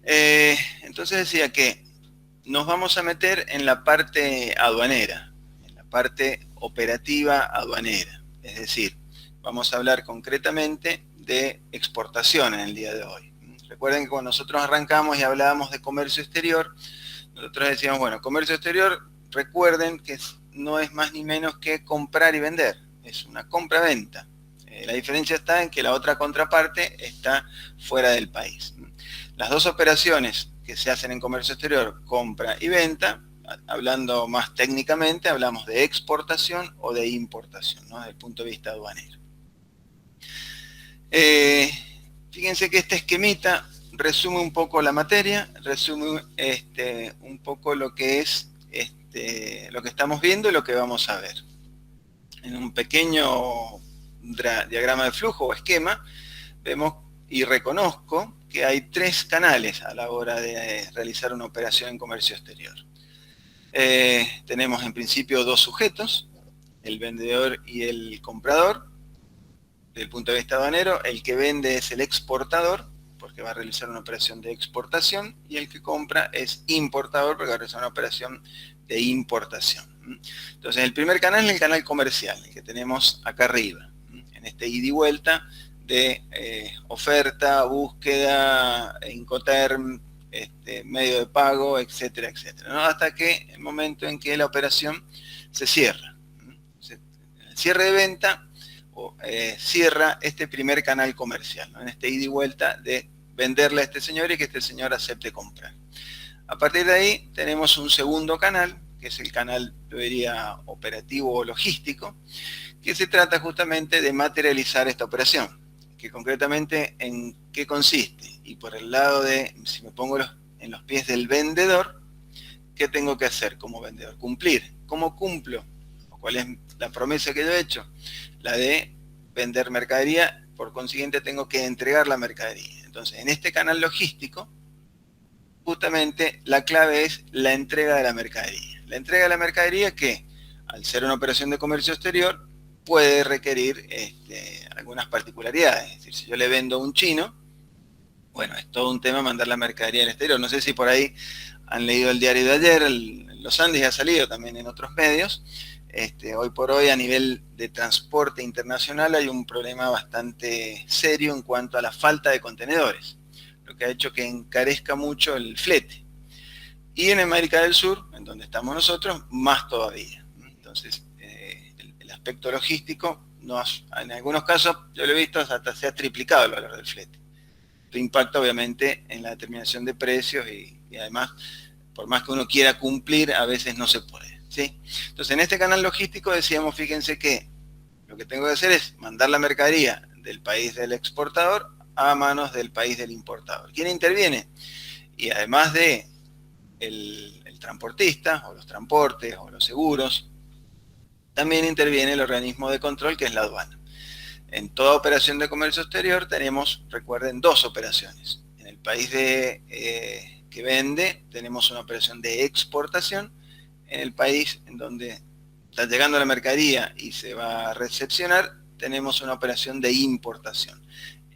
Entonces decía que nos vamos a meter en la parte aduanera, en la parte operativa aduanera. Es decir, vamos a hablar concretamente de exportación en el día de hoy. Recuerden que cuando nosotros arrancamos y hablábamos de comercio exterior, nosotros decíamos, bueno, comercio exterior, recuerden que no es más ni menos que comprar y vender. Es una compra-venta. La diferencia está en que la otra contraparte está fuera del país. Las dos operaciones que se hacen en comercio exterior, compra y venta, hablando más técnicamente, hablamos de exportación o de importación, ¿no? Desde el punto de vista aduanero. Fíjense que este esquemita resume un poco la materia, resume un poco lo que es lo que estamos viendo y lo que vamos a ver. En un pequeño diagrama de flujo o esquema, vemos y reconozco que hay tres canales a la hora de realizar una operación en comercio exterior. Tenemos en principio dos sujetos, el vendedor y el comprador. Desde el punto de vista aduanero, el que vende es el exportador, porque va a realizar una operación de exportación, y el que compra es importador, porque va a realizar una operación de importación. Entonces, el primer canal es el canal comercial, el que tenemos acá arriba, en este ida y vuelta de oferta, búsqueda, Incoterm, medio de pago, etcétera, etcétera, ¿no? Hasta que el momento en que la operación se cierra. El cierre de venta cierra este primer canal comercial, ¿no? En este ida y vuelta de venderle a este señor y que este señor acepte comprar. A partir de ahí tenemos un segundo canal, que es el canal, yo diría, operativo o logístico, que se trata justamente de materializar esta operación, que concretamente en qué consiste. Y por el lado de, si me pongo en los pies del vendedor, ¿qué tengo que hacer como vendedor? Cumplir. ¿Cómo cumplo? ¿Cuál es la promesa que yo he hecho? La de vender mercadería, por consiguiente tengo que entregar la mercadería. Entonces, en este canal logístico, justamente la clave es la entrega de la mercadería. La entrega de la mercadería que, al ser una operación de comercio exterior, puede requerir algunas particularidades. Es decir, si yo le vendo a un chino, bueno, es todo un tema mandar la mercadería al exterior. No sé si por ahí han leído el diario de ayer, Los Andes ha salido también en otros medios. Hoy por hoy a nivel de transporte internacional hay un problema bastante serio en cuanto a la falta de contenedores, lo que ha hecho que encarezca mucho el flete. Y en América del Sur, en donde estamos nosotros, más todavía. Entonces, el aspecto logístico, en algunos casos, yo lo he visto, hasta se ha triplicado el valor del flete. Esto impacta obviamente en la determinación de precios y además, por más que uno quiera cumplir, a veces no se puede. ¿Sí? Entonces, en este canal logístico decíamos, fíjense que lo que tengo que hacer es mandar la mercadería del país del exportador a manos del país del importador. ¿Quién interviene? Y además de el transportista, o los transportes, o los seguros, también interviene el organismo de control, que es la aduana. En toda operación de comercio exterior tenemos, recuerden, dos operaciones. En el país que vende tenemos una operación de exportación. En el país en donde está llegando la mercadería y se va a recepcionar, tenemos una operación de importación.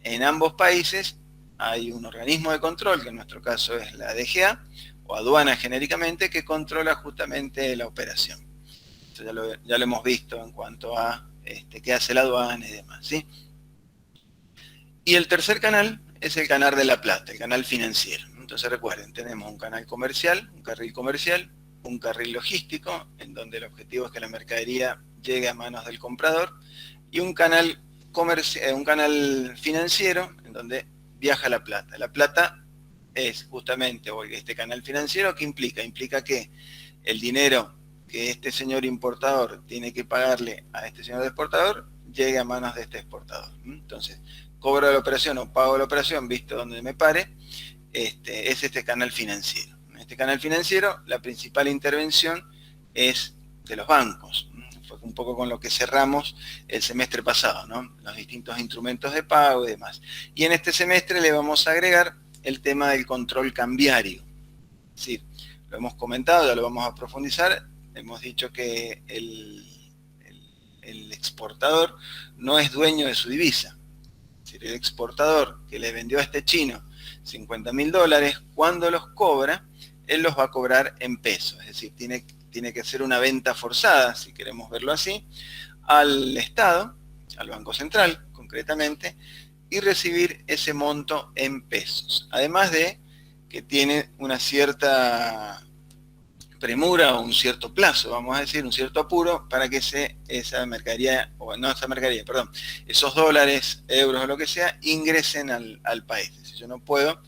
En ambos países hay un organismo de control, que en nuestro caso es la DGA, o aduana genéricamente, que controla justamente la operación. Esto ya lo hemos visto en cuanto a qué hace la aduana y demás, ¿sí? Y el tercer canal es el canal de la plata, el canal financiero. Entonces recuerden, tenemos un canal comercial, un carril logístico, en donde el objetivo es que la mercadería llegue a manos del comprador, y un canal financiero, en donde viaja la plata. La plata es justamente este canal financiero. ¿Qué implica? Implica que el dinero que este señor importador tiene que pagarle a este señor exportador llegue a manos de este exportador. Entonces, cobro de la operación o pago de la operación, visto donde me pare, es este canal financiero. En este canal financiero, la principal intervención es de los bancos. Fue un poco con lo que cerramos el semestre pasado, ¿no? Los distintos instrumentos de pago y demás. Y en este semestre le vamos a agregar el tema del control cambiario. Sí, lo hemos comentado, ya lo vamos a profundizar. Hemos dicho que el exportador no es dueño de su divisa. Es decir, el exportador que le vendió a este chino 50.000 dólares, cuando los cobra, él los va a cobrar en pesos, es decir, tiene que hacer una venta forzada, si queremos verlo así, al Estado, al Banco Central concretamente, y recibir ese monto en pesos. Además de que tiene una cierta premura o un cierto plazo, vamos a decir, un cierto apuro para que esa mercadería, o no esa mercadería, perdón, esos dólares, euros o lo que sea, ingresen al país. Es decir, yo no puedo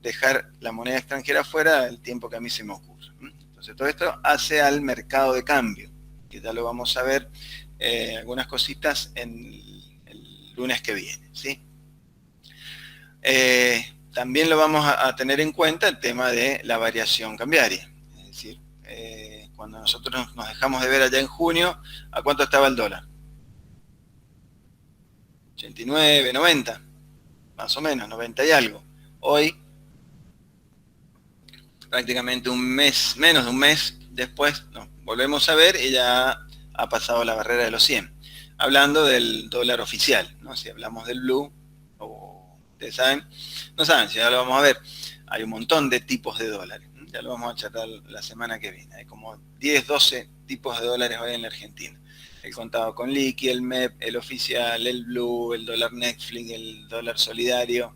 dejar la moneda extranjera fuera el tiempo que a mí se me ocurra. Entonces todo esto hace al mercado de cambio, que ya lo vamos a ver algunas cositas en el lunes que viene, ¿sí? También lo vamos a tener en cuenta el tema de la variación cambiaria. Es decir, cuando nosotros nos dejamos de ver allá en junio, ¿a cuánto estaba el dólar? 89, 90, más o menos, 90 y algo. Hoy, prácticamente un mes, menos de un mes después, nos volvemos a ver y ya ha pasado la barrera de los 100. Hablando del dólar oficial, ¿no? Si hablamos del blue, o ustedes saben, no saben, si ya lo vamos a ver, hay un montón de tipos de dólares. Ya lo vamos a charlar la semana que viene. Hay como 10, 12 tipos de dólares hoy en la Argentina. El contado con liqui, el MEP, el oficial, el blue, el dólar Netflix, el dólar solidario,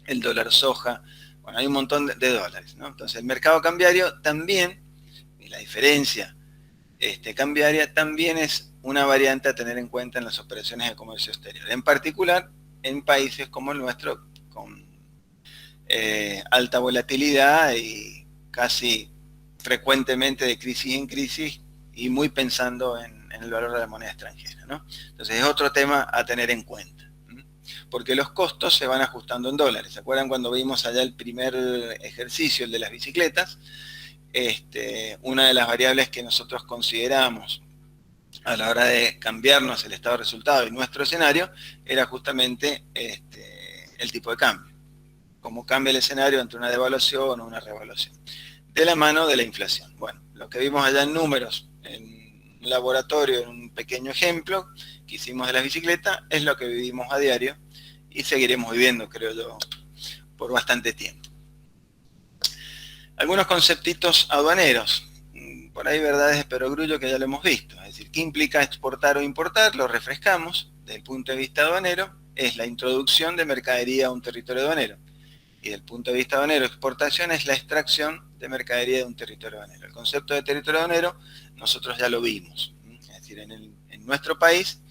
el dólar soja. Bueno, hay un montón de dólares, ¿no? Entonces el mercado cambiario también, y la diferencia cambiaria también es una variante a tener en cuenta en las operaciones de comercio exterior. En particular, en países como el nuestro, con alta volatilidad y casi frecuentemente de crisis en crisis y muy pensando en el valor de la moneda extranjera, ¿no? Entonces es otro tema a tener en cuenta, porque los costos se van ajustando en dólares. ¿Se acuerdan cuando vimos allá el primer ejercicio, el de las bicicletas? Una de las variables que nosotros consideramos a la hora de cambiarnos el estado de resultado y nuestro escenario era justamente el tipo de cambio. Cómo cambia el escenario entre una devaluación o una revaluación, de la mano de la inflación. Bueno, lo que vimos allá en números, en un laboratorio, en un pequeño ejemplo que hicimos de las bicicletas, es lo que vivimos a diario y seguiremos viviendo, creo yo, por bastante tiempo. Algunos conceptitos aduaneros, por ahí verdades de perogrullo que ya lo hemos visto, es decir, ¿qué implica exportar o importar? Lo refrescamos, desde el punto de vista aduanero, es la introducción de mercadería a un territorio aduanero. Y desde el punto de vista aduanero, exportación es la extracción de mercadería de un territorio aduanero. El concepto de territorio aduanero nosotros ya lo vimos. Es decir, en nuestro país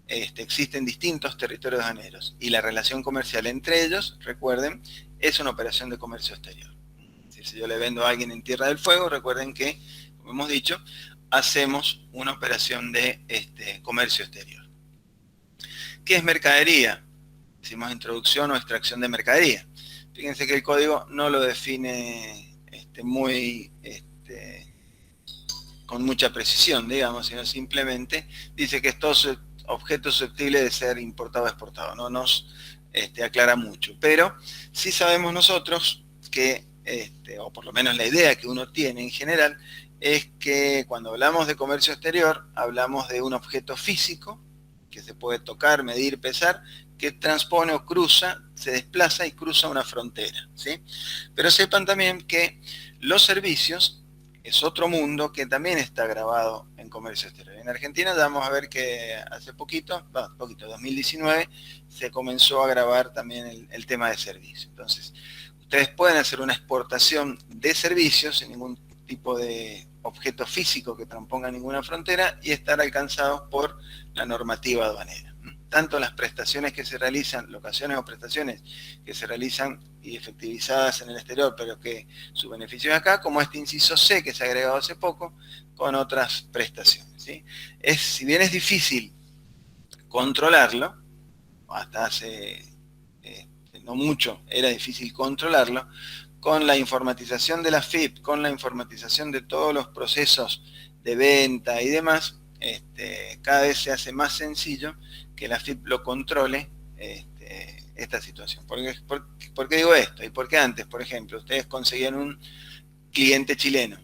existen distintos territorios aduaneros y la relación comercial entre ellos, recuerden, es una operación de comercio exterior. Es decir, si yo le vendo a alguien en Tierra del Fuego, recuerden que, como hemos dicho, hacemos una operación de comercio exterior. ¿Qué es mercadería? Decimos introducción o extracción de mercadería. Fíjense que el código no lo define con mucha precisión, digamos, sino simplemente dice que es todo objeto susceptible de ser importado o exportado. No nos aclara mucho, pero sí sabemos nosotros que, o por lo menos la idea que uno tiene en general, es que cuando hablamos de comercio exterior, hablamos de un objeto físico que se puede tocar, medir, pesar, que transpone o cruza, se desplaza y cruza una frontera, ¿sí? Pero sepan también que los servicios es otro mundo que también está grabado en comercio exterior. En Argentina ya vamos a ver que hace poquito, 2019, se comenzó a grabar también el tema de servicios. Entonces, ustedes pueden hacer una exportación de servicios sin ningún tipo de objeto físico que transponga ninguna frontera y estar alcanzados por la normativa aduanera. Tanto las prestaciones que se realizan, locaciones o prestaciones que se realizan y efectivizadas en el exterior, pero que su beneficio es acá, como este inciso C que se ha agregado hace poco, con otras prestaciones, ¿sí? Si bien es difícil controlarlo, hasta hace no mucho era difícil controlarlo, con la informatización de la FIP, con la informatización de todos los procesos de venta y demás, cada vez se hace más sencillo que la FIP lo controle esta situación. ¿Por qué digo esto? Y porque antes, por ejemplo, ustedes conseguían un cliente chileno,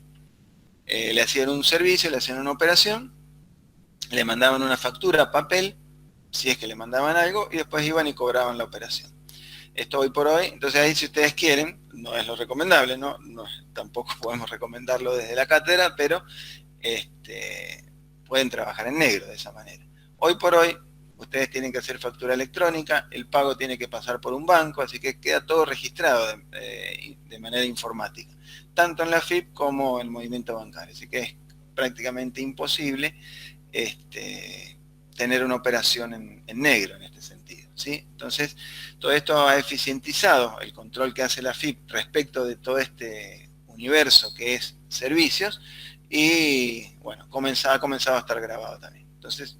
le hacían un servicio, le hacían una operación, le mandaban una factura, papel, si es que le mandaban algo, y después iban y cobraban la operación. Esto hoy por hoy. Entonces ahí, si ustedes quieren, no es lo recomendable, ¿no? Tampoco podemos recomendarlo desde la cátedra, pero pueden trabajar en negro de esa manera. Hoy por hoy, ustedes tienen que hacer factura electrónica, el pago tiene que pasar por un banco, así que queda todo registrado de manera informática, tanto en la FIP como en el movimiento bancario. Así que es prácticamente imposible tener una operación en negro en este sentido, ¿sí? Entonces, todo esto ha eficientizado el control que hace la FIP respecto de todo este universo que es servicios y, bueno, ha comenzado a estar grabado también. Entonces,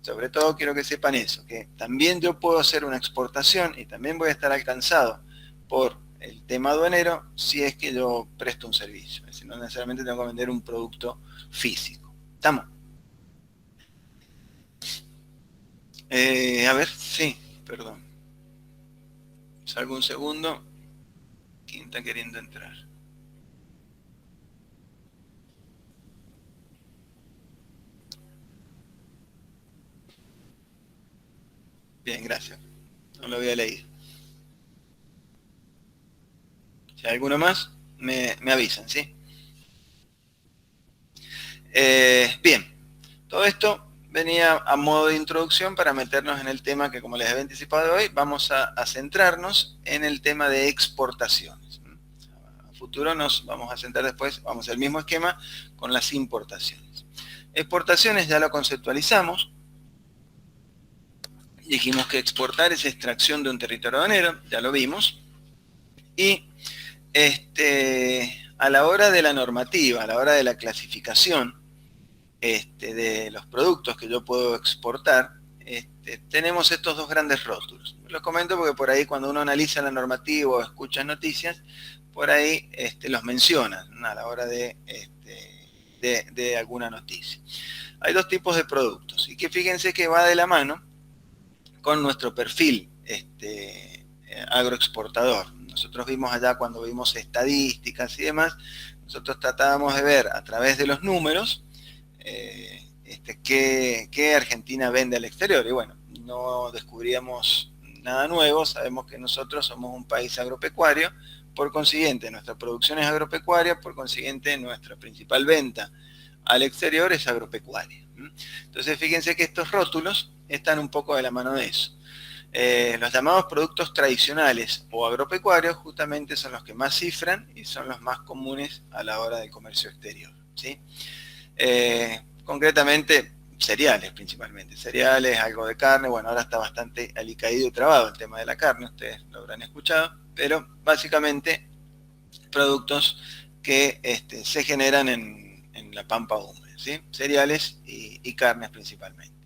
sobre todo quiero que sepan eso, que también yo puedo hacer una exportación y también voy a estar alcanzado por el tema aduanero si es que yo presto un servicio. Es decir, no necesariamente tengo que vender un producto físico. ¿Estamos? A ver, sí, perdón. Salgo un segundo. ¿Quién está queriendo entrar? Bien, gracias. No lo había leído. Si hay alguno más, me avisan, ¿sí? Bien, todo esto venía a modo de introducción para meternos en el tema que, como les había anticipado hoy, vamos a centrarnos en el tema de exportaciones. A futuro nos vamos a centrar después, vamos al mismo esquema con las importaciones. Exportaciones ya lo conceptualizamos. Dijimos que exportar es extracción de un territorio aduanero, ya lo vimos. Y a la hora de la normativa, a la hora de la clasificación de los productos que yo puedo exportar, tenemos estos dos grandes rótulos. Los comento porque por ahí cuando uno analiza la normativa o escucha noticias, por ahí los mencionan a la hora de alguna noticia. Hay dos tipos de productos y que fíjense que va de la mano con nuestro perfil agroexportador. Nosotros vimos allá cuando vimos estadísticas y demás, nosotros tratábamos de ver a través de los números qué Argentina vende al exterior. Y bueno, no descubríamos nada nuevo, sabemos que nosotros somos un país agropecuario, por consiguiente nuestra producción es agropecuaria, por consiguiente nuestra principal venta al exterior es agropecuaria. Entonces fíjense que estos rótulos están un poco de la mano de eso. Los llamados productos tradicionales o agropecuarios justamente son los que más cifran y son los más comunes a la hora del comercio exterior, ¿sí? Concretamente cereales principalmente, cereales, algo de carne, bueno, ahora está bastante alicaído y trabado el tema de la carne, ustedes lo habrán escuchado, pero básicamente productos que se generan en la pampa húmeda, ¿sí? Cereales y carnes principalmente.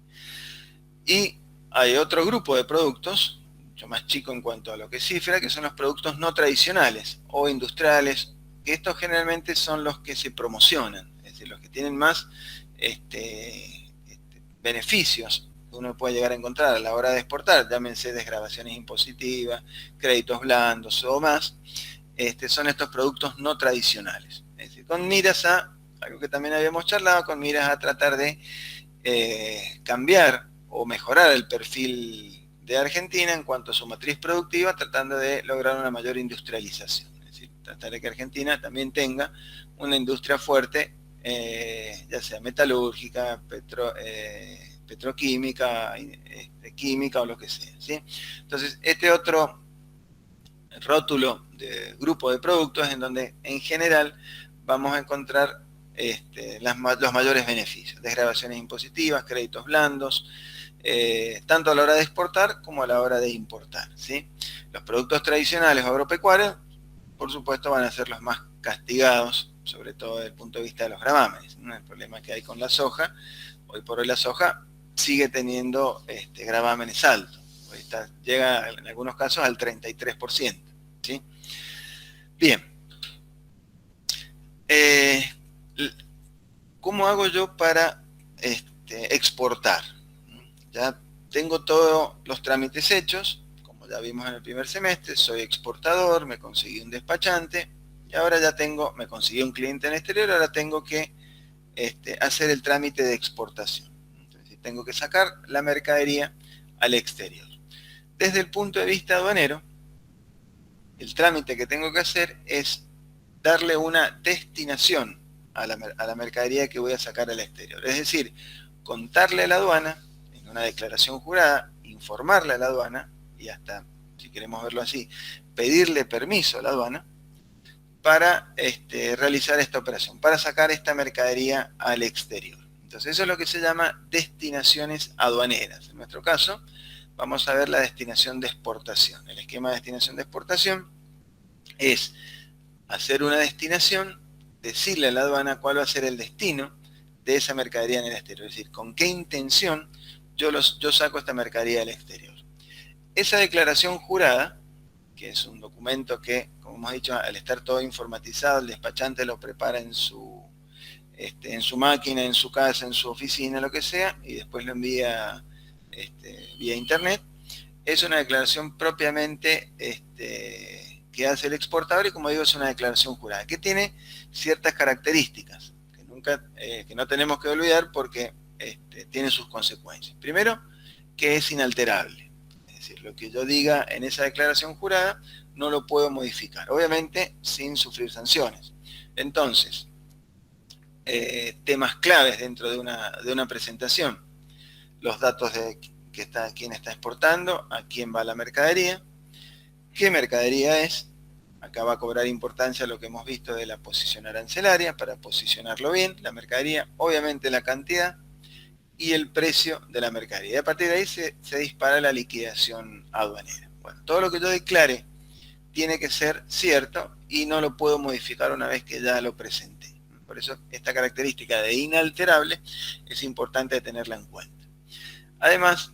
Y hay otro grupo de productos, mucho más chico en cuanto a lo que cifra, que son los productos no tradicionales o industriales, que estos generalmente son los que se promocionan, es decir, los que tienen más beneficios que uno puede llegar a encontrar a la hora de exportar, llámense desgravaciones impositivas, créditos blandos o más, son estos productos no tradicionales. Es decir, con miras a, algo que también habíamos charlado, con miras a tratar de cambiar o mejorar el perfil de Argentina en cuanto a su matriz productiva, tratando de lograr una mayor industrialización. Es decir, tratar de que Argentina también tenga una industria fuerte, ya sea metalúrgica, petroquímica, química o lo que sea, ¿sí? Entonces, este otro rótulo de grupo de productos en donde en general vamos a encontrar los mayores beneficios, desgravaciones impositivas, créditos blandos, tanto a la hora de exportar como a la hora de importar, ¿sí? Los productos tradicionales o agropecuarios, por supuesto, van a ser los más castigados, sobre todo desde el punto de vista de los gravámenes, ¿no? El problema que hay con la soja, hoy por hoy la soja sigue teniendo gravámenes altos, llega en algunos casos al 33%, ¿sí? Bien. ¿Cómo hago yo para exportar? Ya tengo todos los trámites hechos, como ya vimos en el primer semestre, soy exportador, me conseguí un despachante y ahora ya me conseguí un cliente en el exterior, ahora tengo que hacer el trámite de exportación. Entonces, tengo que sacar la mercadería al exterior. Desde el punto de vista aduanero, el trámite que tengo que hacer es darle una destinación a la mercadería que voy a sacar al exterior. Es decir, contarle a la aduana, en una declaración jurada, informarle a la aduana, y hasta, si queremos verlo así, pedirle permiso a la aduana, para realizar esta operación, para sacar esta mercadería al exterior. Entonces eso es lo que se llama destinaciones aduaneras. En nuestro caso, vamos a ver la destinación de exportación. El esquema de destinación de exportación es hacer una destinación, decirle a la aduana cuál va a ser el destino de esa mercadería en el exterior, es decir, con qué intención yo saco esta mercadería del exterior. Esa declaración jurada, que es un documento que, como hemos dicho, al estar todo informatizado, el despachante lo prepara en su máquina, en su casa, en su oficina, lo que sea, y después lo envía vía internet. Es una declaración propiamente que hace el exportador, y como digo, es una declaración jurada, que tiene ciertas características que no tenemos que olvidar porque tiene sus consecuencias. Primero, que es inalterable. Es decir, lo que yo diga en esa declaración jurada no lo puedo modificar, obviamente sin sufrir sanciones. Entonces, temas claves dentro de una presentación: los datos de quién está exportando, a quién va la mercadería, qué mercadería es. Acá va a cobrar importancia lo que hemos visto de la posición arancelaria, para posicionarlo bien, la mercadería, obviamente la cantidad y el precio de la mercadería. Y a partir de ahí se dispara la liquidación aduanera. Bueno, todo lo que yo declare tiene que ser cierto y no lo puedo modificar una vez que ya lo presenté. Por eso esta característica de inalterable es importante tenerla en cuenta. Además,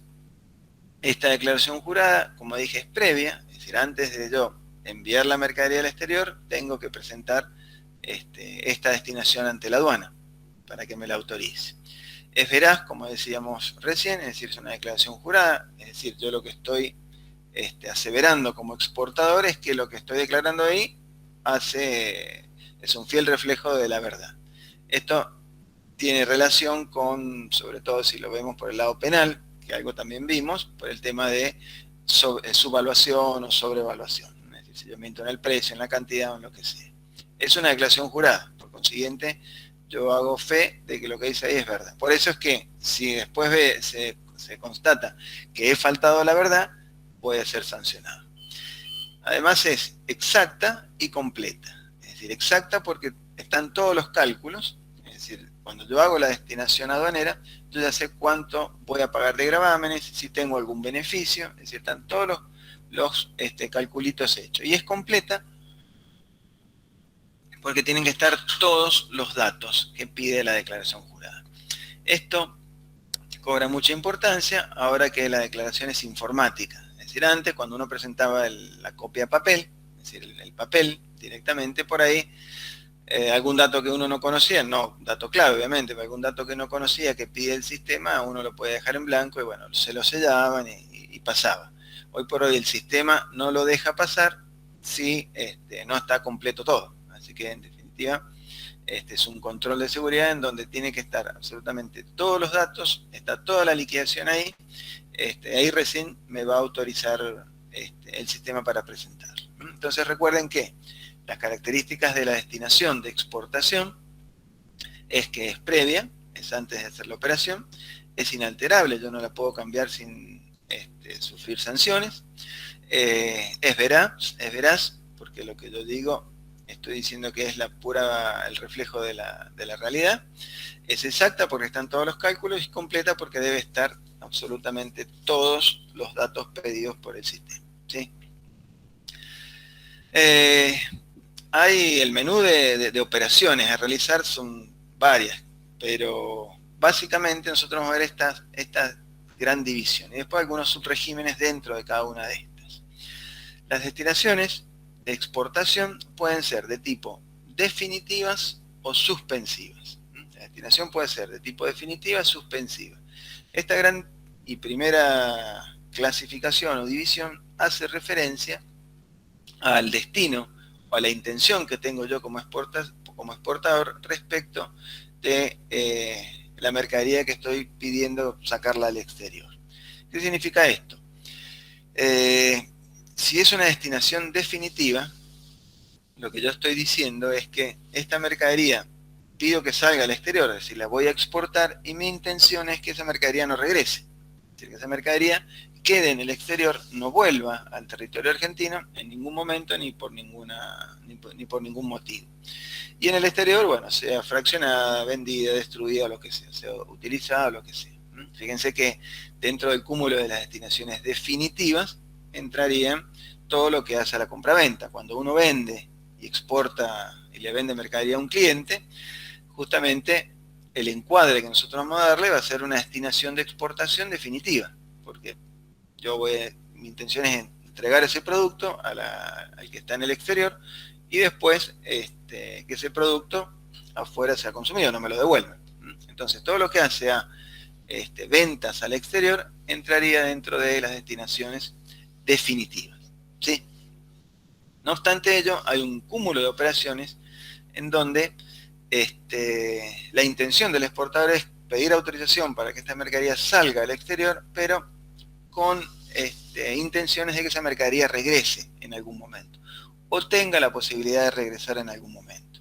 esta declaración jurada, como dije, es previa, es decir, antes de yo enviar la mercadería al exterior, tengo que presentar esta destinación ante la aduana para que me la autorice. Es veraz, como decíamos recién, es decir, es una declaración jurada, es decir, yo lo que estoy aseverando como exportador es que lo que estoy declarando ahí es un fiel reflejo de la verdad. Esto tiene relación con, sobre todo si lo vemos por el lado penal, que algo también vimos, por el tema de subvaluación o sobrevaluación. Es decir, si yo miento en el precio, en la cantidad o en lo que sea. Es una declaración jurada, por consiguiente, yo hago fe de que lo que dice ahí es verdad. Por eso es que, si después se constata que he faltado a la verdad, puede ser sancionado. Además es exacta y completa. Es decir, exacta porque están todos los cálculos. Es decir, cuando yo hago la destinación aduanera, yo ya sé cuánto voy a pagar de gravámenes, si tengo algún beneficio. Es decir, están todos los calculitos hechos. Y es completa porque tienen que estar todos los datos que pide la declaración jurada. Esto cobra mucha importancia ahora que la declaración es informática. Es decir, antes, cuando uno presentaba la copia a papel, es decir, el papel directamente por ahí, algún dato que uno no conocía, no dato clave obviamente, pero algún dato que no conocía que pide el sistema, uno lo puede dejar en blanco y bueno, se lo sellaban y pasaba. Hoy por hoy el sistema no lo deja pasar si no está completo todo. Así que en definitiva es un control de seguridad en donde tiene que estar absolutamente todos los datos, está toda la liquidación ahí, ahí recién me va a autorizar el sistema para presentar. Entonces recuerden que las características de la destinación de exportación es que es previa, es antes de hacer la operación, es inalterable, yo no la puedo cambiar sin sufrir sanciones, es veraz, porque lo que yo digo estoy diciendo que es el reflejo de la realidad, es exacta porque están todos los cálculos, y completa porque debe estar absolutamente todos los datos pedidos por el sistema, ¿sí? Hay el menú de operaciones a realizar, son varias, pero básicamente nosotros vamos a ver esta gran división y después algunos subregímenes dentro de cada una de estas. Las destinaciones de exportación pueden ser de tipo definitivas o suspensivas. La destinación puede ser de tipo definitiva o suspensiva. Esta gran y primera clasificación o división hace referencia al destino o a la intención que tengo yo como exportador respecto de la mercadería que estoy pidiendo sacarla al exterior. ¿Qué significa esto? Si es una destinación definitiva, lo que yo estoy diciendo es que esta mercadería pido que salga al exterior, es decir, la voy a exportar y mi intención es que esa mercadería no regrese. Es decir, que esa mercadería quede en el exterior, no vuelva al territorio argentino en ningún momento ni por ningún motivo. Y en el exterior, bueno, sea fraccionada, vendida, destruida, lo que sea utilizada, lo que sea. Fíjense que dentro del cúmulo de las destinaciones definitivas entraría todo lo que hace a la compraventa. Cuando uno vende y exporta y le vende mercadería a un cliente, justamente el encuadre que nosotros vamos a darle va a ser una destinación de exportación definitiva, porque mi intención es entregar ese producto al que está en el exterior y después que ese producto afuera sea consumido, no me lo devuelvan. Entonces todo lo que hace a ventas al exterior entraría dentro de las destinaciones definitivas, ¿sí? No obstante ello, hay un cúmulo de operaciones en donde la intención del exportador es pedir autorización para que esta mercadería salga al exterior, pero con intenciones de que esa mercadería regrese en algún momento o tenga la posibilidad de regresar en algún momento.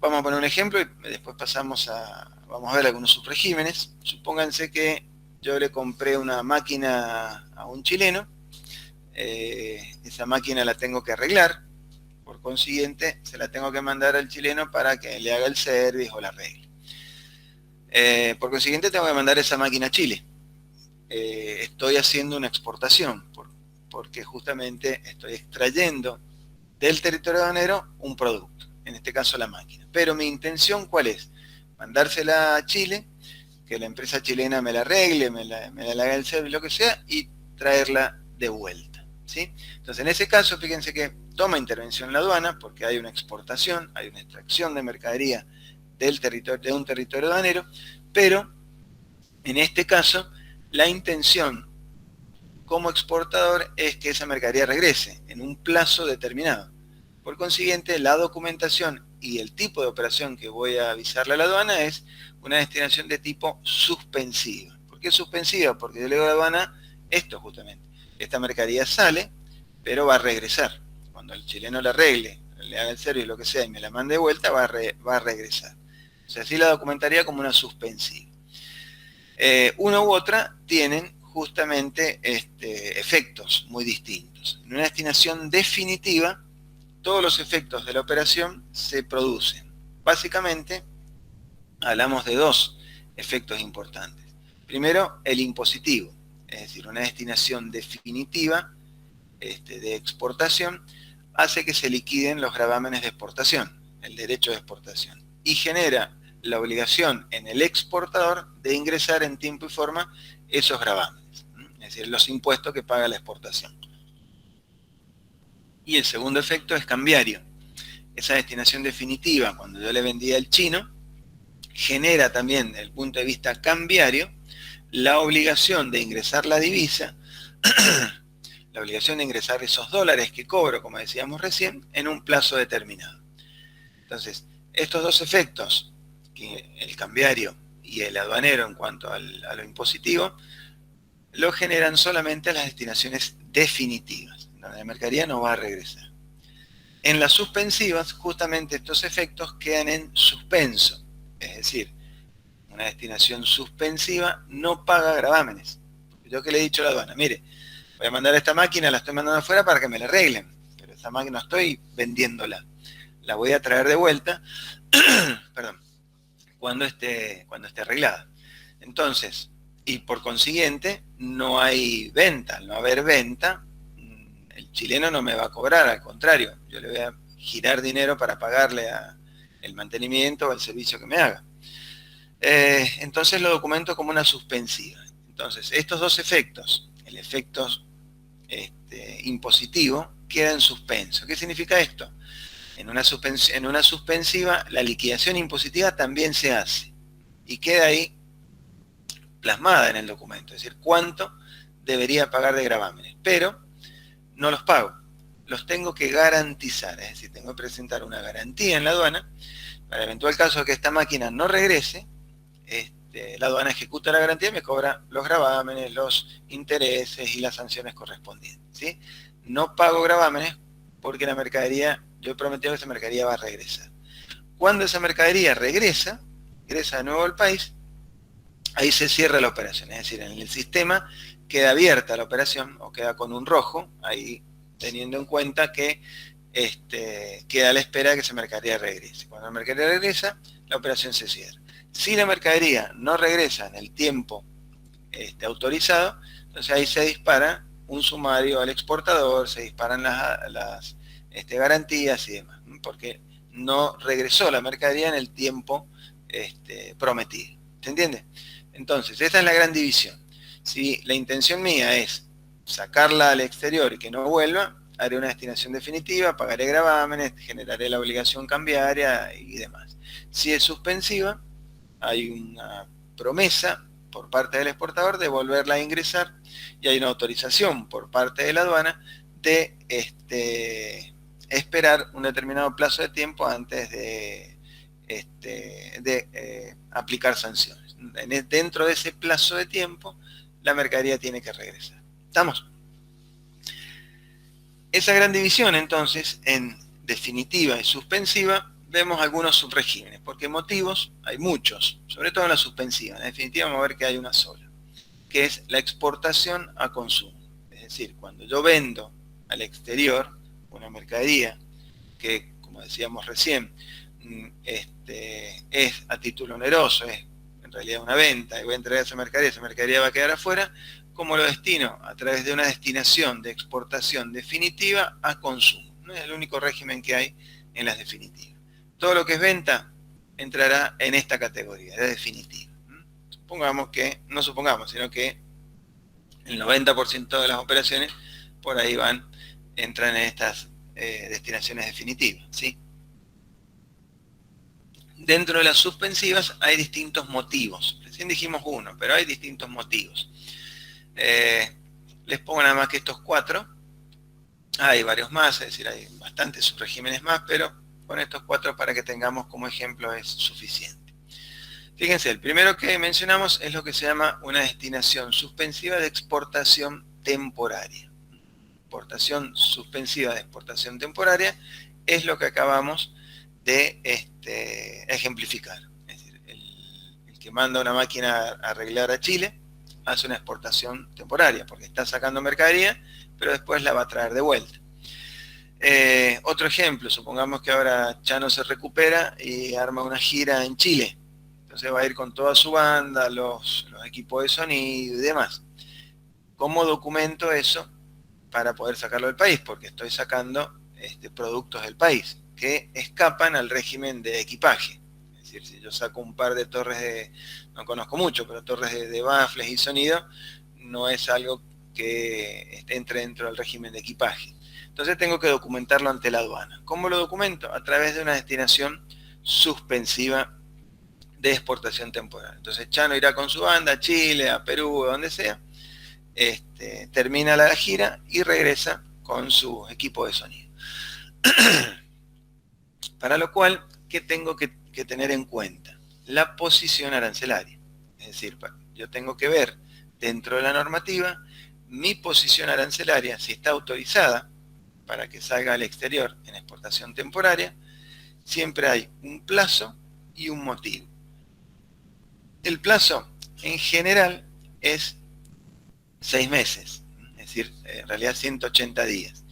Vamos a poner un ejemplo y después vamos a ver algunos subregímenes. Supónganse que yo le compré una máquina a un chileno, esa máquina la tengo que arreglar, por consiguiente se la tengo que mandar al chileno para que le haga el service o la arregle. Por consiguiente tengo que mandar esa máquina a Chile. Estoy haciendo una exportación, porque justamente estoy extrayendo del territorio aduanero un producto, en este caso la máquina. Pero mi intención, ¿cuál es? Mandársela a Chile, que la empresa chilena me la arregle, me la haga el servicio, lo que sea, y traerla de vuelta, ¿sí? Entonces, en ese caso, fíjense que toma intervención la aduana, porque hay una exportación, hay una extracción de mercadería de un territorio aduanero, pero en este caso, la intención como exportador es que esa mercadería regrese en un plazo determinado. Por consiguiente, la documentación y el tipo de operación que voy a avisarle a la aduana es una destinación de tipo suspensiva. ¿Por qué suspensiva? Porque yo le digo a la aduana esto justamente. Esta mercadería sale, pero va a regresar. Cuando el chileno la arregle, le haga el servicio, lo que sea, y me la mande de vuelta, va a regresar. O sea, así la documentaría como una suspensiva. Una u otra tienen justamente efectos muy distintos. En una destinación definitiva, todos los efectos de la operación se producen. Básicamente, hablamos de dos efectos importantes. Primero, el impositivo, es decir, una destinación definitiva de exportación hace que se liquiden los gravámenes de exportación, el derecho de exportación, y genera la obligación en el exportador de ingresar en tiempo y forma esos gravámenes, es decir, los impuestos que paga la exportación. Y el segundo efecto es cambiario. Esa destinación definitiva, cuando yo le vendía al chino, genera también, desde el punto de vista cambiario, la obligación de ingresar la divisa, la obligación de ingresar esos dólares que cobro, como decíamos recién, en un plazo determinado. Entonces, estos dos efectos, el cambiario y el aduanero en cuanto a lo impositivo, lo generan solamente las destinaciones definitivas, donde la mercadería no va a regresar. En las suspensivas, justamente estos efectos quedan en suspenso, es decir, una destinación suspensiva no paga gravámenes. Yo que le he dicho a la aduana, mire, voy a mandar esta máquina, la estoy mandando afuera para que me la arreglen, pero esa máquina no estoy vendiéndola, la voy a traer de vuelta, perdón, cuando esté arreglada. Entonces, y por consiguiente, no hay venta. Al no haber venta, el chileno no me va a cobrar, al contrario, yo le voy a girar dinero para pagarle el mantenimiento o el servicio que me haga. Entonces lo documento como una suspensiva. Entonces, estos dos efectos, el efecto impositivo, queda en suspenso. ¿Qué significa esto? En una suspensiva, la liquidación impositiva también se hace y queda ahí plasmada en el documento, es decir, cuánto debería pagar de gravámenes, pero no los pago, los tengo que garantizar, es decir, tengo que presentar una garantía en la aduana para el eventual caso de que esta máquina no regrese, la aduana ejecuta la garantía y me cobra los gravámenes, los intereses y las sanciones correspondientes, ¿sí? No pago gravámenes porque la mercadería, yo he prometido que esa mercadería va a regresar. Cuando esa mercadería regresa de nuevo al país, ahí se cierra la operación, es decir, en el sistema queda abierta la operación o queda con un rojo, ahí teniendo en cuenta que queda a la espera de que esa mercadería regrese. Cuando la mercadería regresa, la operación se cierra. Si la mercadería no regresa en el tiempo autorizado, entonces ahí se dispara un sumario al exportador, se disparan las garantías y demás, porque no regresó la mercadería en el tiempo prometido. ¿Se entiende? Entonces, esta es la gran división. Si la intención mía es sacarla al exterior y que no vuelva, haré una destinación definitiva, pagaré gravámenes, generaré la obligación cambiaria y demás. Si es suspensiva, hay una promesa por parte del exportador de volverla a ingresar y hay una autorización por parte de la aduana de esperar un determinado plazo de tiempo antes de aplicar sanciones. Dentro de ese plazo de tiempo, la mercadería tiene que regresar. ¿Estamos? Esa gran división, entonces, en definitiva y suspensiva, vemos algunos subregímenes, porque motivos hay muchos, sobre todo en la suspensiva. En la definitiva vamos a ver que hay una sola, que es la exportación a consumo. Es decir, cuando yo vendo al exterior una mercadería que, como decíamos recién, es a título oneroso, es en realidad una venta, y voy a entregar esa mercadería va a quedar afuera, como lo destino a través de una destinación de exportación definitiva a consumo. No es el único régimen que hay en las definitivas. Todo lo que es venta entrará en esta categoría, de definitiva. Supongamos que, no supongamos, sino que el 90% de las operaciones por ahí entran en estas destinaciones definitivas, ¿sí? Dentro de las suspensivas hay distintos motivos. Recién dijimos uno, pero hay distintos motivos. Les pongo nada más que estos 4. Hay varios más, es decir, hay bastantes subregímenes más, pero con estos 4 para que tengamos como ejemplo es suficiente. Fíjense, el primero que mencionamos es lo que se llama una destinación suspensiva de exportación temporaria. Exportación suspensiva de exportación temporaria es lo que acabamos de ejemplificar. Es decir, el que manda una máquina a arreglar a Chile hace una exportación temporaria, porque está sacando mercadería, pero después la va a traer de vuelta. Otro ejemplo, supongamos que ahora Chano se recupera y arma una gira en Chile. Entonces va a ir con toda su banda, los equipos de sonido y demás. ¿Cómo documento eso para poder sacarlo del país? Porque estoy sacando productos del país que escapan al régimen de equipaje. Es decir, si yo saco un par de torres no conozco mucho, pero torres de baffles y sonido, no es algo que entre dentro del régimen de equipaje. Entonces tengo que documentarlo ante la aduana. ¿Cómo lo documento? A través de una destinación suspensiva de exportación temporal. Entonces Chano irá con su banda a Chile, a Perú, a donde sea, termina la gira y regresa con su equipo de sonido. Para lo cual, ¿qué tengo que tener en cuenta? La posición arancelaria. Es decir, yo tengo que ver dentro de la normativa mi posición arancelaria, si está autorizada para que salga al exterior en exportación temporaria. Siempre hay un plazo y un motivo. El plazo en general es 6 meses, es decir, en realidad 180 días.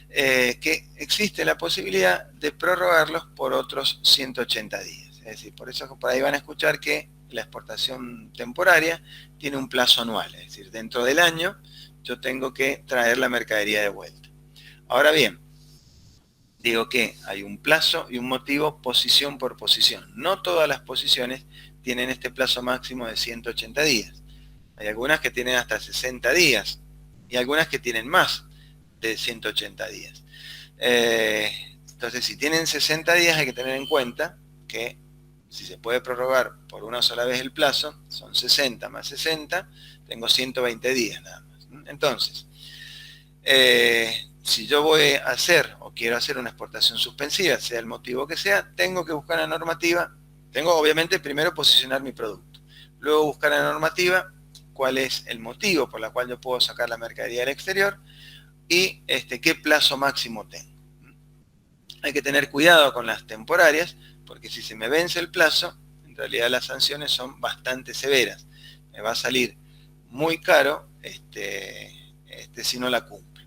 Que existe la posibilidad de prorrogarlos por otros 180 días. Es decir, por eso por ahí van a escuchar que la exportación temporaria tiene un plazo anual. Es decir, dentro del año yo tengo que traer la mercadería de vuelta. Ahora bien, digo que hay un plazo y un motivo posición por posición. No todas las posiciones tienen este plazo máximo de 180 días. Hay algunas que tienen hasta 60 días y algunas que tienen más de 180 días. Entonces, si tienen 60 días, hay que tener en cuenta que si se puede prorrogar por una sola vez el plazo, son 60 más 60, tengo 120 días nada más. Entonces, si yo voy a hacer o quiero hacer una exportación suspensiva, sea el motivo que sea, tengo que buscar la normativa, tengo obviamente primero posicionar mi producto. luego buscar en la normativa cuál es el motivo por el cual yo puedo sacar la mercadería al exterior y qué plazo máximo tengo. Hay que tener cuidado con las temporarias, porque si se me vence el plazo, en realidad las sanciones son bastante severas. Me va a salir muy caro si no la cumplo.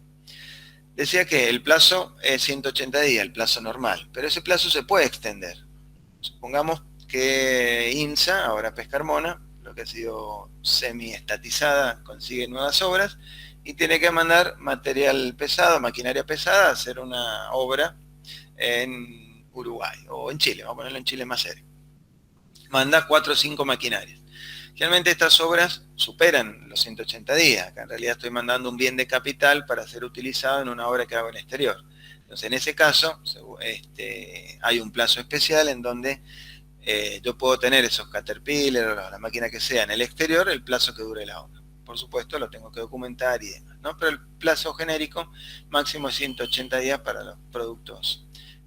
Decía que el plazo es 180 días, el plazo normal, pero ese plazo se puede extender. Supongamos que INSA, ahora Pescarmona, lo que ha sido semi-estatizada, consigue nuevas obras y tiene que mandar material pesado, maquinaria pesada, a hacer una obra en Uruguay o en Chile, vamos a ponerlo en Chile más serio. Manda 4 o 5 maquinarias. Generalmente estas obras superan los 180 días. Acá en realidad estoy mandando un bien de capital para ser utilizado en una obra que hago en exterior. Entonces, en ese caso, hay un plazo especial en donde yo puedo tener esos Caterpillar o la máquina que sea en el exterior, el plazo que dure la obra. Por supuesto, lo tengo que documentar y demás, ¿no? Pero el plazo genérico máximo es 180 días para los productos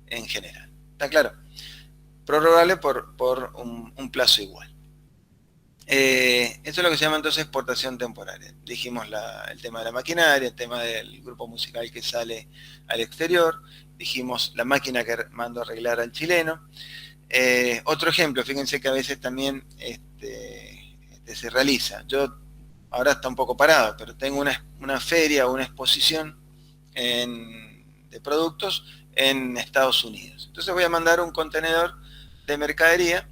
en general. ¿Está claro? Prorrogable por un plazo igual. Eso es lo que se llama entonces exportación temporaria. Dijimos el tema de la maquinaria, el tema del grupo musical que sale al exterior, dijimos la máquina que mando a arreglar al chileno. Otro ejemplo, fíjense que a veces también se realiza. Yo ahora está un poco parado, pero tengo una feria o una exposición de productos en Estados Unidos. Entonces voy a mandar un contenedor de mercadería,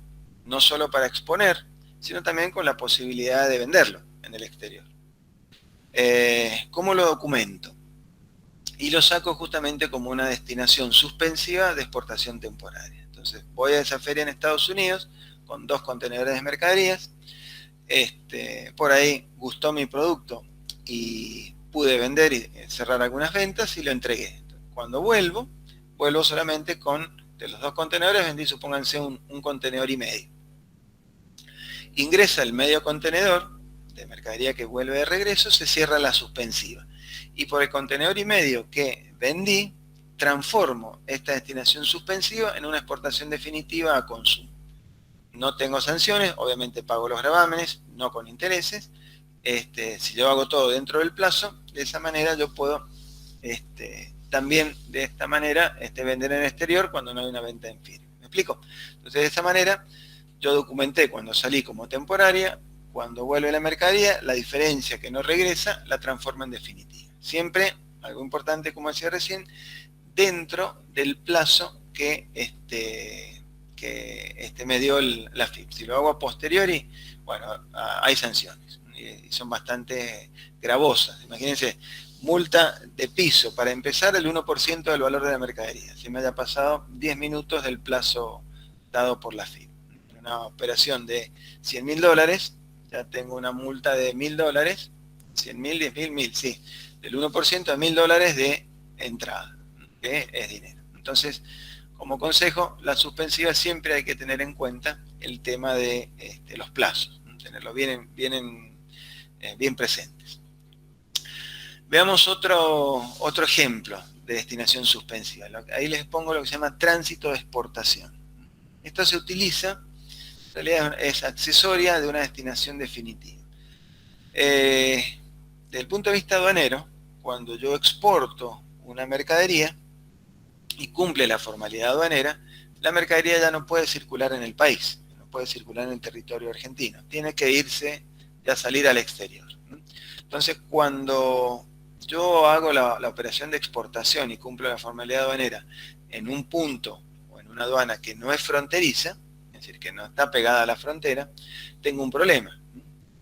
no solo para exponer, sino también con la posibilidad de venderlo en el exterior. ¿Cómo lo documento? Y lo saco justamente como una destinación suspensiva de exportación temporaria. Entonces voy a esa feria en Estados Unidos con 2 contenedores de mercaderías. Por ahí gustó mi producto y pude vender y cerrar algunas ventas y lo entregué. Entonces, cuando vuelvo solamente de los 2 contenedores, vendí, supónganse, un contenedor y medio. Ingresa el medio contenedor de mercadería que vuelve de regreso, se cierra la suspensiva. Y por el contenedor y medio que vendí, transformo esta destinación suspensiva en una exportación definitiva a consumo. No tengo sanciones, obviamente pago los gravámenes, no con intereses. Si yo hago todo dentro del plazo, de esa manera yo puedo también de esta manera vender en el exterior cuando no hay una venta en firme. ¿Me explico? Entonces de esa manera yo documenté cuando salí como temporaria, cuando vuelve la mercadería, la diferencia que no regresa la transforma en definitiva. Siempre, algo importante como decía recién, dentro del plazo que me dio la FIP. Si lo hago a posteriori, bueno, hay sanciones y son bastante gravosas. Imagínense, multa de piso, para empezar, el 1% del valor de la mercadería, si me haya pasado 10 minutos del plazo dado por la FIP. Una operación de $100.000, ya tengo una multa de $1.000, 100.000, 10.000, 1.000, sí, del 1% a $1.000 de entrada, que es dinero. Entonces, como consejo, la suspensiva siempre hay que tener en cuenta el tema de los plazos, tenerlos bien presentes. Veamos otro ejemplo de destinación suspensiva. Ahí les pongo lo que se llama tránsito de exportación. Esto se utiliza, en realidad es accesoria de una destinación definitiva. Desde el punto de vista aduanero, cuando yo exporto una mercadería y cumple la formalidad aduanera, la mercadería ya no puede circular en el país, no puede circular en el territorio argentino, tiene que irse, ya salir al exterior. Entonces, cuando yo hago la operación de exportación y cumplo la formalidad aduanera en un punto o en una aduana que no es fronteriza, es decir, que no está pegada a la frontera, tengo un problema.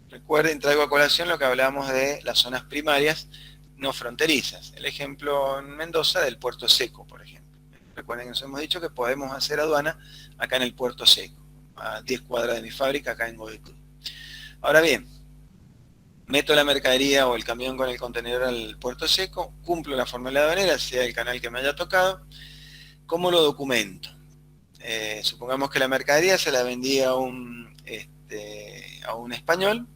Recuerden, traigo a colación lo que hablábamos de las zonas primarias no fronterizas. El ejemplo en Mendoza del Puerto Seco, por ejemplo. Recuerden que nos hemos dicho que podemos hacer aduana acá en el Puerto Seco, a 10 cuadras de mi fábrica acá en Godoy Cruz. Ahora bien, meto la mercadería o el camión con el contenedor al Puerto Seco, cumplo la formalidad aduanera, sea el canal que me haya tocado. ¿Cómo lo documento? Supongamos que la mercadería se la vendía a un español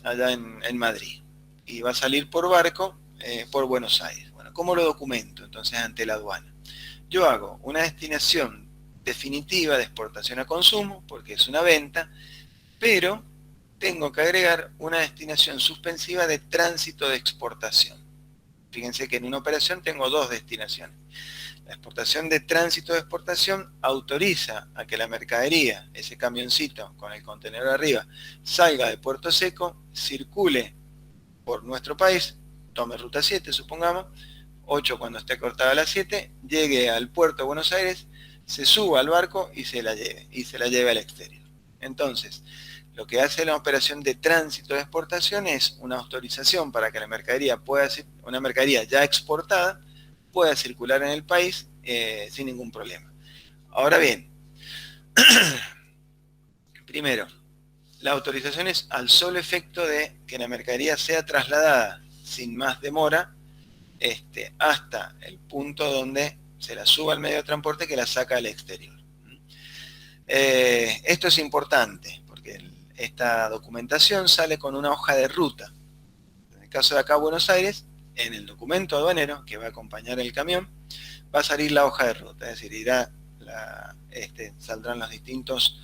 allá en Madrid y va a salir por barco por Buenos Aires. Bueno, ¿cómo lo documento entonces ante la aduana? Yo hago una destinación definitiva de exportación a consumo, porque es una venta, pero tengo que agregar una destinación suspensiva de tránsito de exportación. Fíjense que en una operación tengo dos destinaciones. La exportación de tránsito de exportación autoriza a que la mercadería, ese camioncito con el contenedor arriba, salga de Puerto Seco, circule por nuestro país, tome ruta 7, supongamos, 8 cuando esté cortada la 7, llegue al puerto de Buenos Aires, se suba al barco y se la lleve al exterior. Entonces, lo que hace la operación de tránsito de exportación es una autorización para que la mercadería una mercadería ya exportada, pueda circular en el país sin ningún problema. Ahora bien, primero, la autorización es al solo efecto de que la mercadería sea trasladada sin más demora hasta el punto donde se la suba al medio de transporte que la saca al exterior. Esto es importante porque esta documentación sale con una hoja de ruta. En el caso de acá Buenos Aires, en el documento aduanero que va a acompañar el camión, va a salir la hoja de ruta, es decir, saldrán los distintos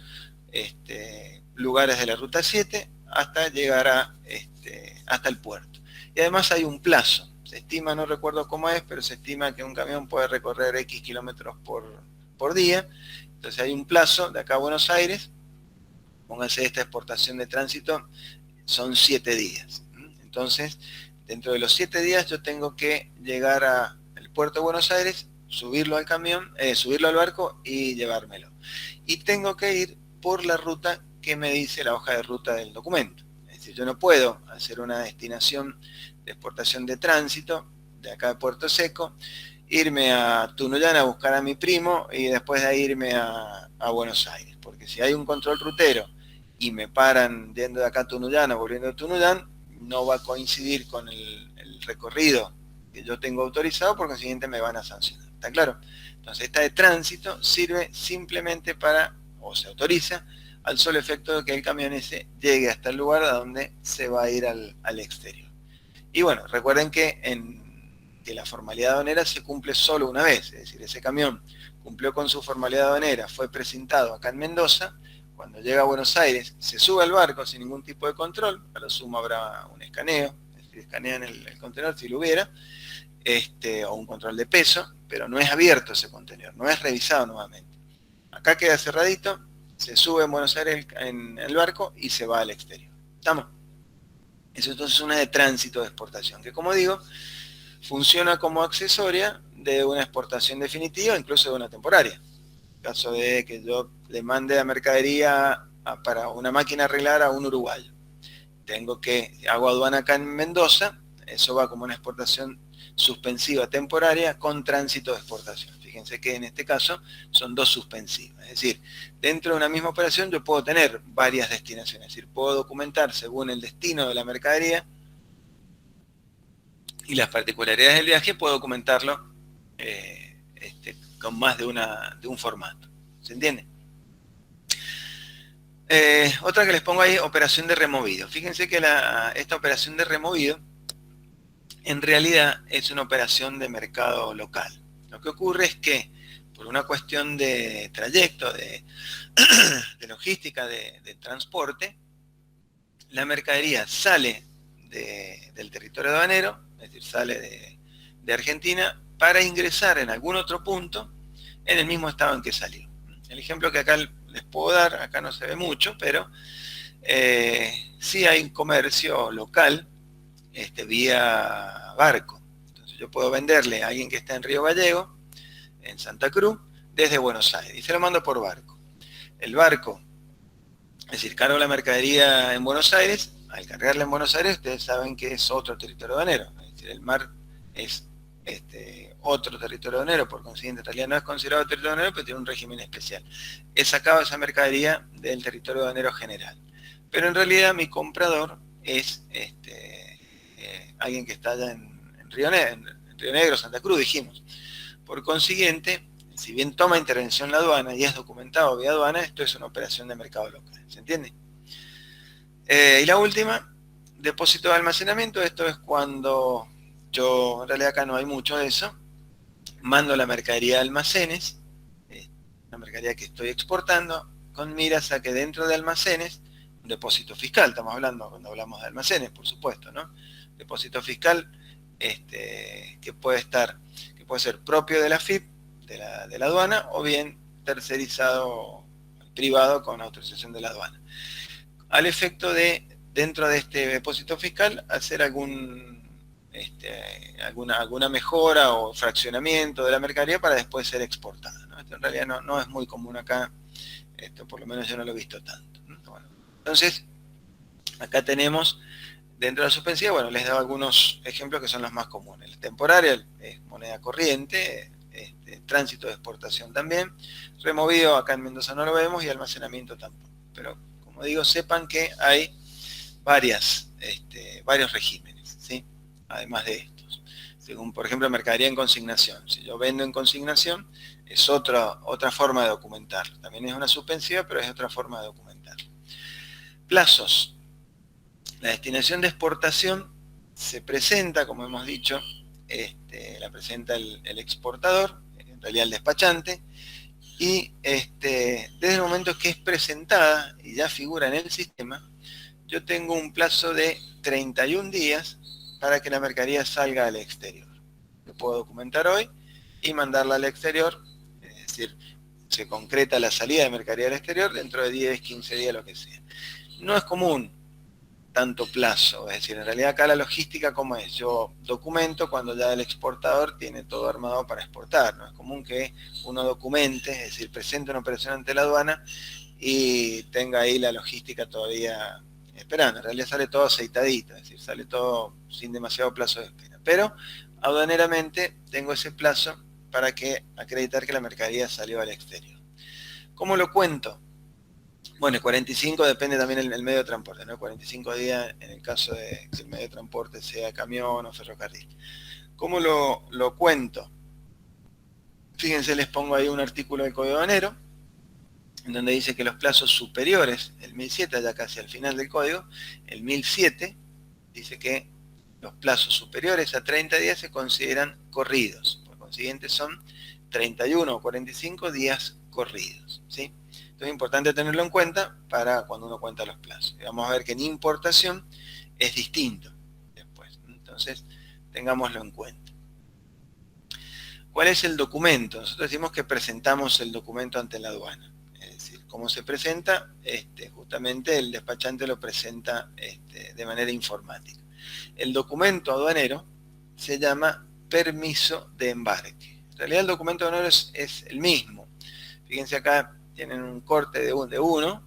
lugares de la ruta 7 hasta llegar hasta el puerto. Y además hay un plazo, se estima, no recuerdo cómo es, pero se estima que un camión puede recorrer X kilómetros por día, entonces hay un plazo de acá a Buenos Aires, pónganse esta exportación de tránsito, son 7 días. Entonces, dentro de los 7 días yo tengo que llegar al puerto de Buenos Aires, subirlo al camión, subirlo al barco y llevármelo. Y tengo que ir por la ruta que me dice la hoja de ruta del documento. Es decir, yo no puedo hacer una destinación de exportación de tránsito de acá de Puerto Seco, irme a Tunuyán a buscar a mi primo y después de ahí irme a Buenos Aires. Porque si hay un control rutero y me paran yendo de acá a Tunuyán o volviendo a Tunuyán, no va a coincidir con el recorrido que yo tengo autorizado, por consiguiente me van a sancionar. ¿Está claro? Entonces esta de tránsito sirve simplemente o se autoriza, al solo efecto de que el camión ese llegue hasta el lugar a donde se va a ir al exterior. Y bueno, recuerden que la formalidad aduanera se cumple solo una vez, es decir, ese camión cumplió con su formalidad aduanera, fue presentado acá en Mendoza, cuando llega a Buenos Aires se sube al barco sin ningún tipo de control, a lo sumo habrá un escaneo, es decir, escanean el contenedor si lo hubiera, o un control de peso, pero no es abierto ese contenedor, no es revisado nuevamente. Acá queda cerradito, se sube en Buenos Aires en el barco y se va al exterior. ¿Estamos? Eso entonces es una de tránsito de exportación, que como digo, funciona como accesoria de una exportación definitiva, incluso de una temporaria. En caso de que yo le mande la mercadería para una máquina arreglar a un uruguayo. Hago aduana acá en Mendoza, eso va como una exportación suspensiva temporaria con tránsito de exportación. Fíjense que en este caso son dos suspensivas. Es decir, dentro de una misma operación yo puedo tener varias destinaciones. Es decir, puedo documentar según el destino de la mercadería y las particularidades del viaje, puedo documentarlo con más de un formato. ¿Se entiende? Otra que les pongo ahí, operación de removido. Fíjense que esta operación de removido en realidad es una operación de mercado local. Lo que ocurre es que por una cuestión de trayecto, de logística, de transporte, la mercadería sale del territorio aduanero, es decir, sale de Argentina, para ingresar en algún otro punto en el mismo estado en que salió. El ejemplo que acá les puedo dar, acá no se ve mucho, pero sí hay un comercio local vía barco. Entonces yo puedo venderle a alguien que está en Río Gallego, en Santa Cruz, desde Buenos Aires, y se lo mando por barco. El barco, es decir, cargo la mercadería en Buenos Aires, al cargarla en Buenos Aires, ustedes saben que es otro territorio aduanero, es decir, el mar es otro territorio aduanero, por consiguiente en realidad no es considerado territorio aduanero, pero tiene un régimen especial. He sacado esa mercadería del territorio aduanero general. Pero en realidad mi comprador es alguien que está allá en Río Negro, Santa Cruz, dijimos. Por consiguiente, si bien toma intervención la aduana y es documentado vía aduana, esto es una operación de mercado local. ¿Se entiende? Y la última, depósito de almacenamiento. Esto es cuando yo, en realidad acá no hay mucho de eso, mando la mercadería a almacenes, la mercadería que estoy exportando, con miras a que dentro de almacenes Un depósito fiscal, estamos hablando cuando hablamos de almacenes, por supuesto, ¿no? Depósito fiscal que puede ser propio de la FIP, de la aduana, o bien tercerizado, privado con autorización de la aduana. Al efecto de, dentro de este depósito fiscal, hacer alguna mejora o fraccionamiento de la mercadería para después ser exportada, ¿no? Esto en realidad no es muy común acá, esto por lo menos yo no lo he visto tanto, ¿no? Bueno, entonces, acá tenemos, dentro de la suspensiva, bueno, les he dado algunos ejemplos que son los más comunes. El temporario es moneda corriente, tránsito de exportación también, removido acá en Mendoza no lo vemos y almacenamiento tampoco. Pero, como digo, sepan que hay varios regímenes, ¿sí? Además de estos. Según, por ejemplo, mercadería en consignación. Si yo vendo en consignación, es otra forma de documentarlo. También es una suspensiva, pero es otra forma de documentarlo. Plazos. La destinación de exportación se presenta, como hemos dicho, la presenta el exportador, en realidad el despachante, y desde el momento que es presentada y ya figura en el sistema, yo tengo un plazo de 31 días para que la mercadería salga al exterior. Lo puedo documentar hoy y mandarla al exterior, es decir, se concreta la salida de mercadería al exterior dentro de 10, 15 días, lo que sea. No es común tanto plazo, es decir, en realidad acá la logística, ¿cómo es? Yo documento cuando ya el exportador tiene todo armado para exportar, no es común que uno documente, es decir, presente una operación ante la aduana y tenga ahí la logística todavía esperando. En realidad sale todo aceitadito, es decir, sale todo sin demasiado plazo de espera. Pero aduaneramente tengo ese plazo para acreditar que la mercadería salió al exterior. ¿Cómo lo cuento? Bueno, 45 depende también el medio de transporte, ¿no? 45 días en el caso de que el medio de transporte sea camión o ferrocarril. ¿Cómo lo cuento? Fíjense, les pongo ahí un artículo del Código Aduanero, en donde dice que los plazos superiores, el 1007, ya casi al final del código, el 1007, dice que los plazos superiores a 30 días se consideran corridos. Por consiguiente son 31 o 45 días corridos, ¿sí? Entonces es importante tenerlo en cuenta para cuando uno cuenta los plazos. Y vamos a ver que en importación es distinto después. Entonces, tengámoslo en cuenta. ¿Cuál es el documento? Nosotros decimos que presentamos el documento ante la aduana. Es decir, cómo se presenta, justamente el despachante lo presenta de manera informática. El documento aduanero se llama permiso de embarque. En realidad el documento aduanero es el mismo. Fíjense acá, tienen un corte de una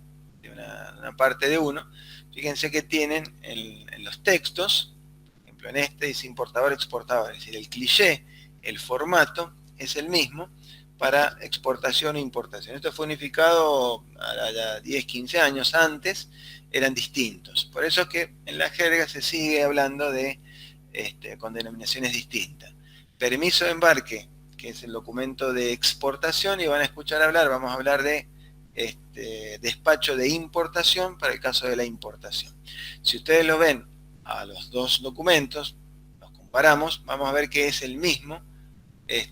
parte de uno. Fíjense que tienen en los textos, por ejemplo en dice importador-exportador, es decir, el cliché, el formato es el mismo para exportación e importación. Esto fue unificado a 10, 15 años antes, eran distintos. Por eso es que en la jerga se sigue hablando con denominaciones distintas. Permiso de embarque, que es el documento de exportación, y van a escuchar hablar, vamos a hablar de despacho de importación para el caso de la importación. Si ustedes lo ven a los dos documentos, los comparamos, vamos a ver que es el mismo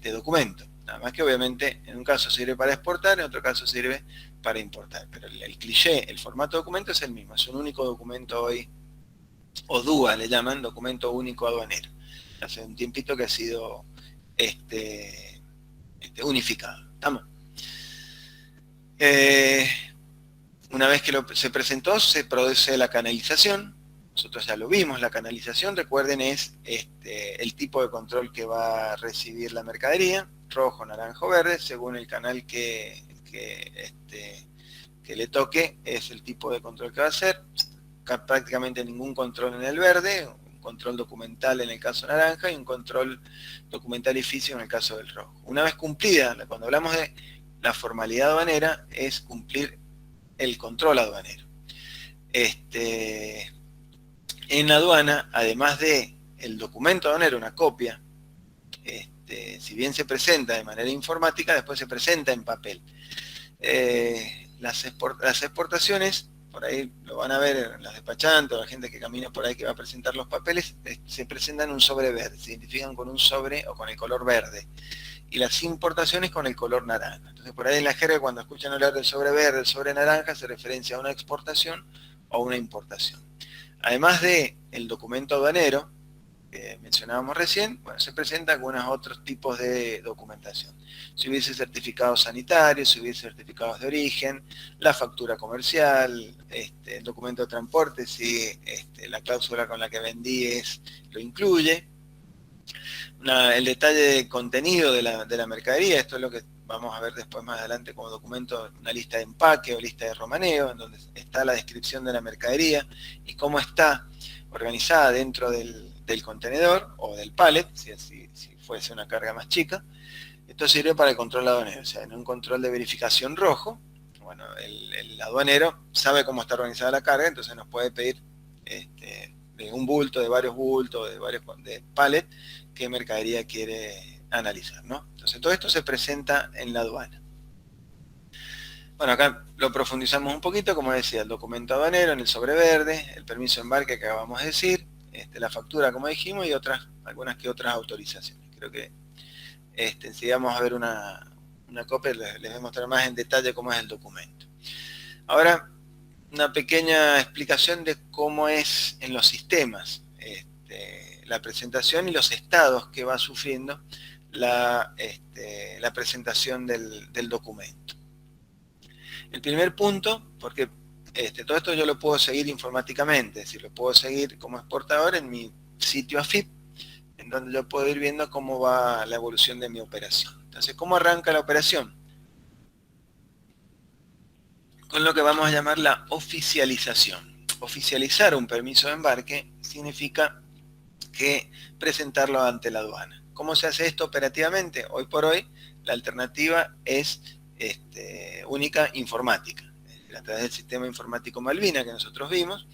documento. Nada más que obviamente en un caso sirve para exportar, en otro caso sirve para importar. Pero el cliché, el formato de documento es el mismo, es un único documento hoy, o DUA le llaman, documento único aduanero. Hace un tiempito que ha sido unificado. ¿Estamos? Una vez que se presentó, se produce la canalización. Nosotros ya lo vimos, la canalización, recuerden, es el tipo de control que va a recibir la mercadería, rojo, naranjo, verde, según el canal que le toque, es el tipo de control que va a hacer. Prácticamente ningún control en el verde, un control documental en el caso naranja y un control documental y físico en el caso del rojo. Una vez cumplida, cuando hablamos de la formalidad aduanera, es cumplir el control aduanero. En la aduana, además de el documento aduanero, una copia, si bien se presenta de manera informática, después se presenta en papel. Las exportaciones, por ahí lo van a ver las despachantes, la gente que camina por ahí que va a presentar los papeles, se presentan en un sobre verde, se identifican con un sobre o con el color verde. Y las importaciones con el color naranja. Entonces por ahí en la jerga cuando escuchan hablar del sobre verde, el sobre naranja, se referencia a una exportación o una importación. Además del documento aduanero que mencionábamos recién, bueno, se presentan algunos otros tipos de documentación. Si hubiese certificados sanitarios, si hubiese certificados de origen, la factura comercial, el documento de transporte, si la cláusula con la que vendí lo incluye. El detalle de contenido de la mercadería, esto es lo que vamos a ver después más adelante como documento, una lista de empaque o lista de romaneo, en donde está la descripción de la mercadería y cómo está organizada dentro del contenedor o del pallet, si fuese una carga más chica. Esto sirve para el control aduanero, o sea, en un control de verificación rojo, bueno, el aduanero sabe cómo está organizada la carga, entonces nos puede pedir de un bulto, de varios bultos, de pallet, qué mercadería quiere analizar, ¿no? Entonces todo esto se presenta en la aduana. Bueno, acá lo profundizamos un poquito, como decía, el documento aduanero en el sobre verde, el permiso de embarque que acabamos de decir, la factura, como dijimos, y algunas que otras autorizaciones. Creo que enseguida vamos a ver una copia, les voy a mostrar más en detalle cómo es el documento. Ahora, una pequeña explicación de cómo es en los sistemas la presentación y los estados que va sufriendo la presentación del documento. El primer punto, porque todo esto yo lo puedo seguir informáticamente, es decir, lo puedo seguir como exportador en mi sitio AFIP, en donde yo puedo ir viendo cómo va la evolución de mi operación. Entonces, ¿cómo arranca la operación? Con lo que vamos a llamar la oficialización. Oficializar un permiso de embarque significa que presentarlo ante la aduana. ¿Cómo se hace esto operativamente? Hoy por hoy, la alternativa es única informática. A través del sistema informático Malvina que nosotros vimos,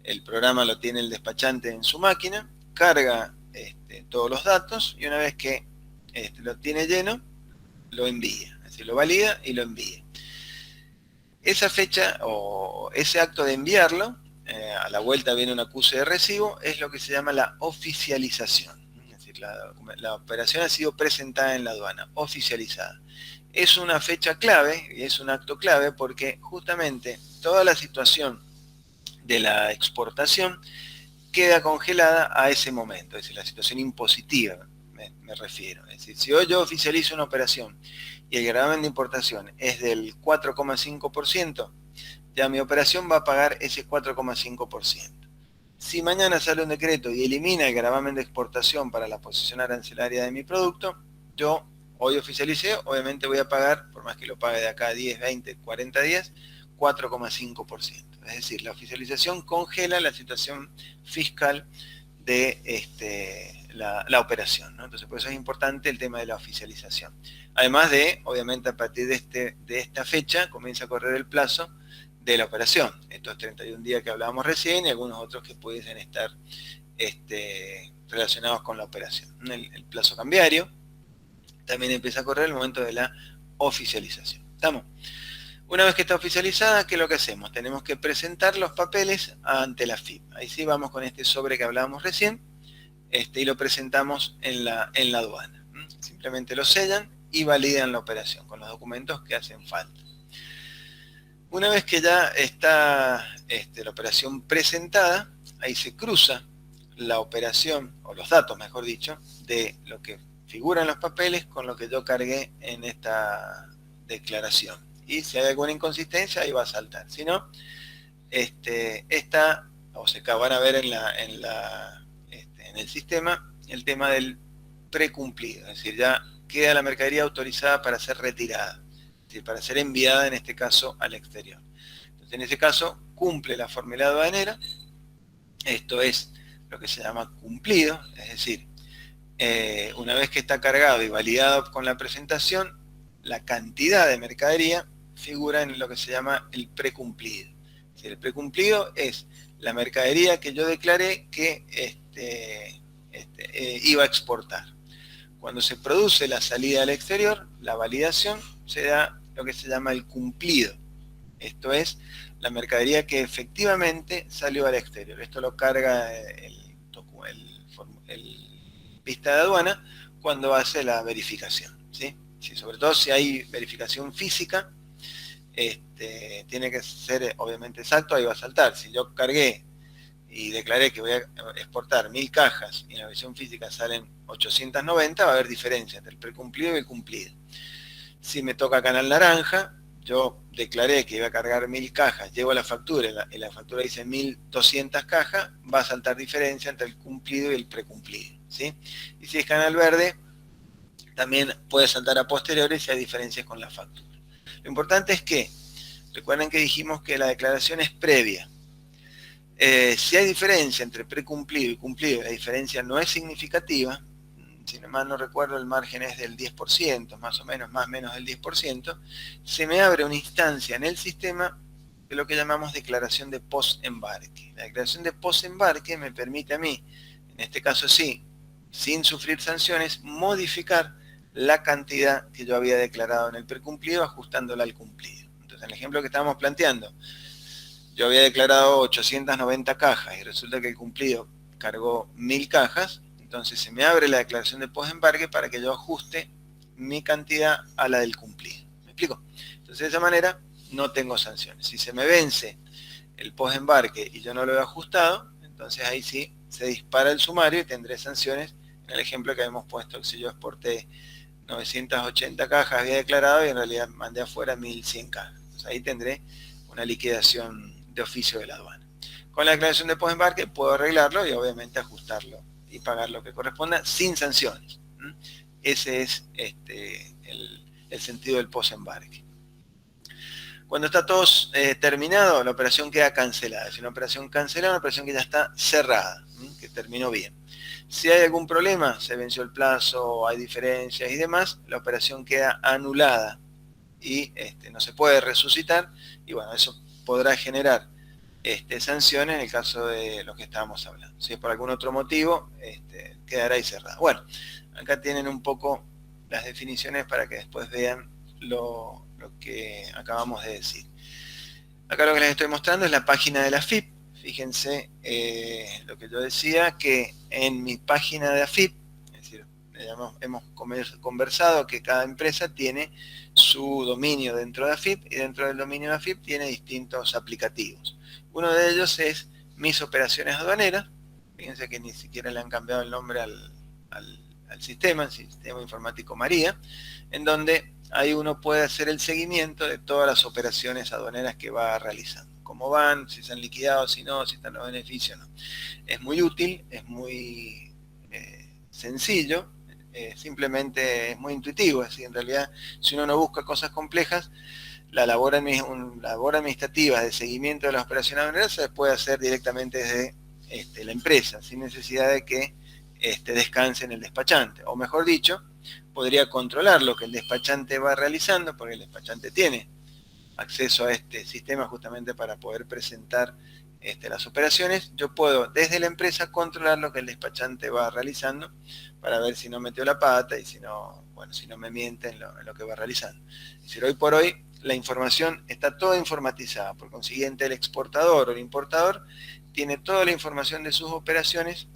el programa lo tiene el despachante en su máquina, carga todos los datos y una vez que lo tiene lleno, lo envía. Es decir, lo valida y lo envía. Esa fecha o ese acto de enviarlo, a la vuelta viene un acuse de recibo, es lo que se llama la oficialización. Es decir, la operación ha sido presentada en la aduana, oficializada. Es una fecha clave y es un acto clave porque justamente toda la situación de la exportación queda congelada a ese momento, es decir, la situación impositiva, me refiero. Es decir, si hoy yo oficializo una operación y el gravamen de importación es del 4,5%, ya mi operación va a pagar ese 4,5%. Si mañana sale un decreto y elimina el gravamen de exportación para la posición arancelaria de mi producto, yo hoy oficialicé, obviamente voy a pagar, por más que lo pague de acá a 10, 20, 40 días, 4,5%. Es decir, la oficialización congela la situación fiscal de la operación, ¿no? Entonces, por eso es importante el tema de la oficialización. Además de, obviamente, a partir de esta fecha, comienza a correr el plazo de la operación. Estos 31 días que hablábamos recién y algunos otros que pudiesen estar relacionados con la operación. El plazo cambiario también empieza a correr el momento de la oficialización. ¿Estamos? Una vez que está oficializada, ¿qué es lo que hacemos? Tenemos que presentar los papeles ante la AFIP. Ahí sí vamos con este sobre que hablábamos recién y lo presentamos en la aduana. Simplemente lo sellan y validan la operación con los documentos que hacen falta. Una vez que ya está la operación presentada, ahí se cruza la operación, o los datos mejor dicho, de lo que figura en los papeles con lo que yo cargué en esta declaración. Y si hay alguna inconsistencia, ahí va a saltar. Si no, van a ver en el sistema el tema del precumplido. Es decir, ya queda la mercadería autorizada para ser retirada. Es decir, para ser enviada, en este caso, al exterior. Entonces, en ese caso, cumple la fórmula aduanera. Esto es lo que se llama cumplido. Es decir, una vez que está cargado y validado con la presentación, la cantidad de mercadería figura en lo que se llama el precumplido. El precumplido es la mercadería que yo declaré que iba a exportar. Cuando se produce la salida al exterior, la validación, se da lo que se llama el cumplido. Esto es la mercadería que efectivamente salió al exterior. Esto lo carga el pista de aduana cuando hace la verificación, ¿sí? Sí, sobre todo si hay verificación física, tiene que ser obviamente exacto, ahí va a saltar. Si yo cargué y declaré que voy a exportar 1000 cajas y en la versión física salen 890, va a haber diferencia entre el precumplido y el cumplido. Si me toca canal naranja, yo declaré que iba a cargar 1000 cajas, llevo la factura y la factura dice 1200 cajas, va a saltar diferencia entre el cumplido y el precumplido, ¿sí? Y si es canal verde, también puede saltar a posteriori si hay diferencias con la factura. Lo importante es que, recuerden que dijimos que la declaración es previa. Si hay diferencia entre precumplido y cumplido, la diferencia no es significativa, si no mal no recuerdo el margen es del 10%, más o menos, más o menos del 10%, se me abre una instancia en el sistema de lo que llamamos declaración de post-embarque. La declaración de post-embarque me permite a mí, en este caso sí, sin sufrir sanciones, modificar la cantidad que yo había declarado en el precumplido, ajustándola al cumplido. Entonces, en el ejemplo que estábamos planteando, yo había declarado 890 cajas y resulta que el cumplido cargó 1000 cajas, entonces se me abre la declaración de post-embarque para que yo ajuste mi cantidad a la del cumplido. ¿Me explico? Entonces de esa manera no tengo sanciones. Si se me vence el post-embarque y yo no lo he ajustado, entonces ahí sí se dispara el sumario y tendré sanciones. En el ejemplo que habíamos puesto, que si yo exporté 980 cajas, había declarado y en realidad mandé afuera 1100 cajas. Entonces ahí tendré una liquidación de oficio de la aduana. Con la declaración de post-embarque puedo arreglarlo y obviamente ajustarlo y pagar lo que corresponda sin sanciones. Ese es el sentido del post-embarque. Cuando está todo terminado, la operación queda cancelada. Es una operación cancelada, una operación que ya está cerrada, que terminó bien. Si hay algún problema, se venció el plazo, hay diferencias y demás, la operación queda anulada y no se puede resucitar y bueno, eso podrá generar sanciones en el caso de lo que estábamos hablando. Si es por algún otro motivo, quedará ahí cerrada. Bueno, acá tienen un poco las definiciones para que después vean lo que acabamos de decir. Acá lo que les estoy mostrando es la página de la AFIP. Fíjense lo que yo decía, que en mi página de AFIP, es decir, hemos conversado que cada empresa tiene su dominio dentro de AFIP y dentro del dominio de AFIP tiene distintos aplicativos. Uno de ellos es Mis Operaciones Aduaneras. Fíjense que ni siquiera le han cambiado el nombre al sistema, el sistema informático María, en donde ahí uno puede hacer el seguimiento de todas las operaciones aduaneras que va realizando. Cómo van, si se han liquidado, si no, si están los beneficios, no. Es muy útil, es muy sencillo, simplemente es muy intuitivo. Así, en realidad, si uno no busca cosas complejas, la labor administrativa de seguimiento de las operaciones aduaneras se puede hacer directamente desde la empresa, sin necesidad de que descanse en el despachante. O mejor dicho, podría controlar lo que el despachante va realizando, porque el despachante tiene acceso a este sistema justamente para poder presentar las operaciones. Yo puedo desde la empresa controlar lo que el despachante va realizando para ver si no metió la pata y si no me miente en lo que va realizando. Es decir, hoy por hoy la información está toda informatizada, por consiguiente el exportador o el importador tiene toda la información de sus operaciones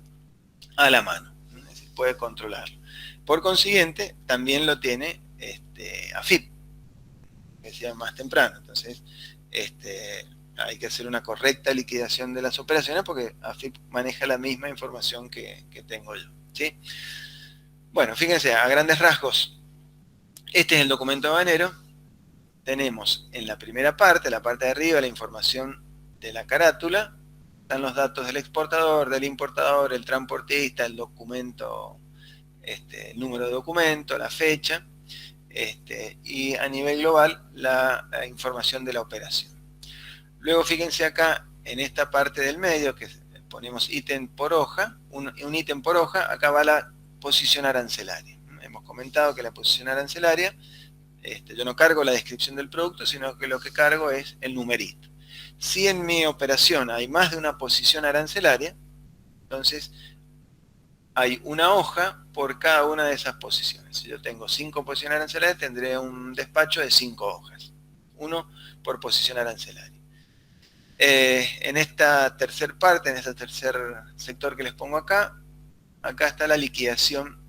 a la mano, es decir, puede controlarlo. Por consiguiente, también lo tiene AFIP, que decía más temprano. Entonces, hay que hacer una correcta liquidación de las operaciones porque AFIP maneja la misma información que tengo yo, ¿sí? Bueno, fíjense, a grandes rasgos, este es el documento aduanero. Tenemos en la primera parte, la parte de arriba, la información de la carátula. Están los datos del exportador, del importador, el transportista, el documento, el número de documento, la fecha, y a nivel global la información de la operación. Luego fíjense acá en esta parte del medio que ponemos ítem por hoja, un ítem por hoja, acá va la posición arancelaria. Hemos comentado que la posición arancelaria, yo no cargo la descripción del producto, sino que lo que cargo es el numerito. Si en mi operación hay más de una posición arancelaria, entonces hay una hoja por cada una de esas posiciones. Si yo tengo 5 posiciones arancelarias, tendré un despacho de 5 hojas. Uno por posición arancelaria. En esta tercer parte, en este tercer sector que les pongo acá está la liquidación,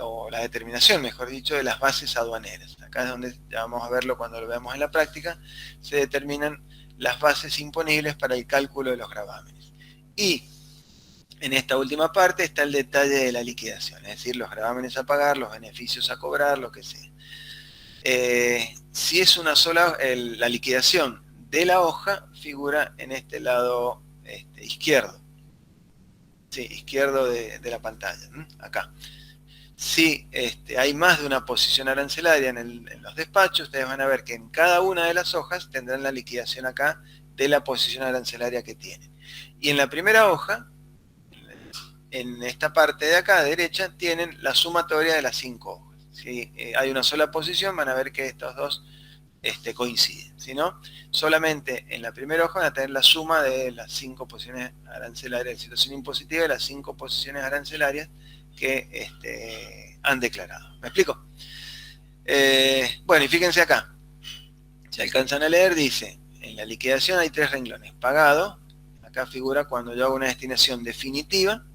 o la determinación, mejor dicho, de las bases aduaneras. Acá acá es donde ya vamos a verlo cuando lo veamos en la práctica, se determinan las bases imponibles para el cálculo de los gravámenes. Y en esta última parte está el detalle de la liquidación, es decir, los gravámenes a pagar, los beneficios a cobrar, lo que sea. Si es una sola, la liquidación de la hoja figura en este lado izquierdo. Sí, izquierdo de la pantalla, acá. Si hay más de una posición arancelaria en los despachos, ustedes van a ver que en cada una de las hojas tendrán la liquidación acá de la posición arancelaria que tienen. Y en la primera hoja, en esta parte de acá, derecha, tienen la sumatoria de las 5 hojas. Si hay una sola posición, van a ver que estos dos coinciden. Si no, solamente en la primera hoja van a tener la suma de las 5 posiciones arancelarias de situación impositiva y las 5 posiciones arancelarias que han declarado. ¿Me explico? Bueno, y fíjense acá. Si alcanzan a leer, dice, en la liquidación hay 3 renglones. Pagado, acá figura cuando yo hago una destinación definitiva,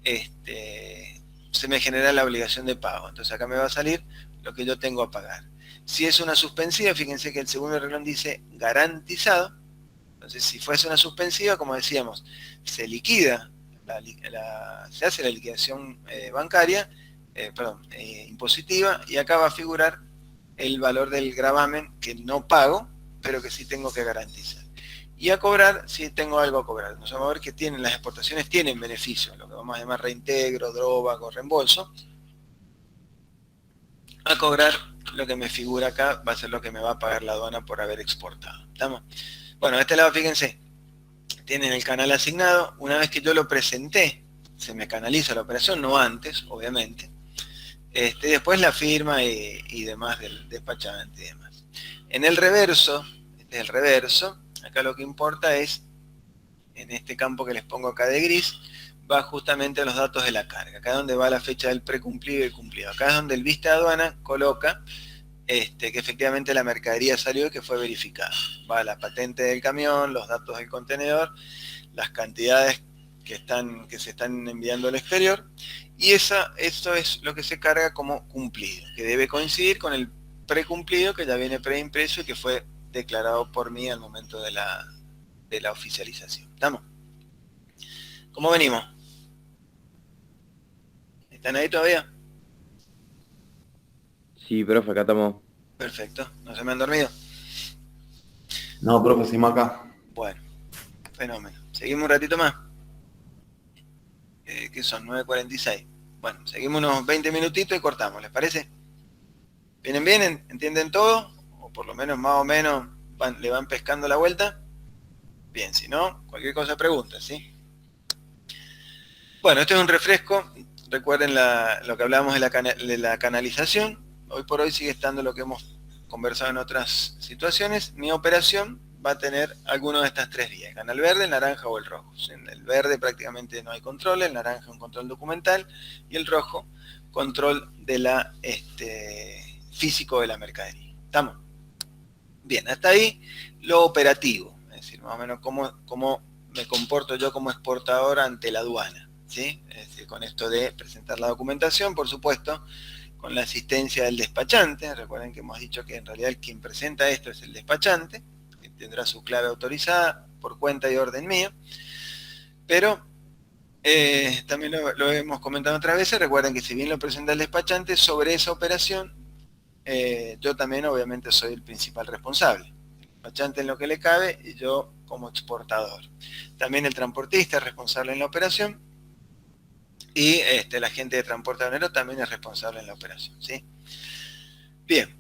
se me genera la obligación de pago. Entonces acá me va a salir lo que yo tengo a pagar. Si es una suspensiva, fíjense que el segundo renglón dice garantizado. Entonces, si fuese una suspensiva, como decíamos, se liquida, se hace la liquidación bancaria, impositiva, y acá va a figurar el valor del gravamen que no pago, pero que sí tengo que garantizar. Y a cobrar, si tengo algo a cobrar. Nos vamos a ver que las exportaciones tienen beneficios, lo que vamos a llamar reintegro, drawback o reembolso. A cobrar, lo que me figura acá va a ser lo que me va a pagar la aduana por haber exportado. ¿Estamos? Bueno, de este lado, fíjense, tienen el canal asignado. Una vez que yo lo presenté, se me canaliza la operación, no antes, obviamente. Después la firma y demás del despachante y demás. En el reverso, este es el reverso, acá lo que importa es, en este campo que les pongo acá de gris, va justamente a los datos de la carga. Acá es donde va la fecha del precumplido y el cumplido. Acá es donde el vista de aduana coloca que efectivamente la mercadería salió y que fue verificada. Va la patente del camión, los datos del contenedor, las cantidades que se están enviando al exterior, y eso es lo que se carga como cumplido, que debe coincidir con el precumplido que ya viene preimpreso y que fue declarado por mí al momento de la oficialización. ¿Estamos? ¿Cómo venimos? ¿Están ahí todavía? Sí, profe, acá estamos. Perfecto. ¿No se me han dormido? No, profe, seguimos acá. Bueno, fenómeno. ¿Seguimos un ratito más? ¿Qué son? 9:46. Bueno, seguimos unos 20 minutitos y cortamos, ¿les parece? ¿Vienen bien? ¿Entienden todo? O por lo menos más o menos le van pescando la vuelta. Bien, si no, cualquier cosa pregunta, ¿sí? Bueno, este es un refresco. Recuerden lo que hablábamos de la canalización. Hoy por hoy sigue estando lo que hemos conversado en otras situaciones. Mi operación va a tener alguno de estas 3 vías: el canal verde, el naranja o el rojo. En el verde prácticamente no hay control, el naranja un control documental y el rojo control de la físico de la mercadería. ¿Estamos? Bien, hasta ahí lo operativo, es decir, más o menos cómo me comporto yo como exportador ante la aduana, ¿sí? Es decir, con esto de presentar la documentación, por supuesto, con la asistencia del despachante. Recuerden que hemos dicho que en realidad quien presenta esto es el despachante, que tendrá su clave autorizada por cuenta y orden mía, pero también lo hemos comentado otras veces. Recuerden que si bien lo presenta el despachante, sobre esa operación yo también obviamente soy el principal responsable. El despachante en lo que le cabe y yo como exportador. También el transportista es responsable en la operación y el agente de transporte aduanero también es responsable en la operación, ¿sí? Bien.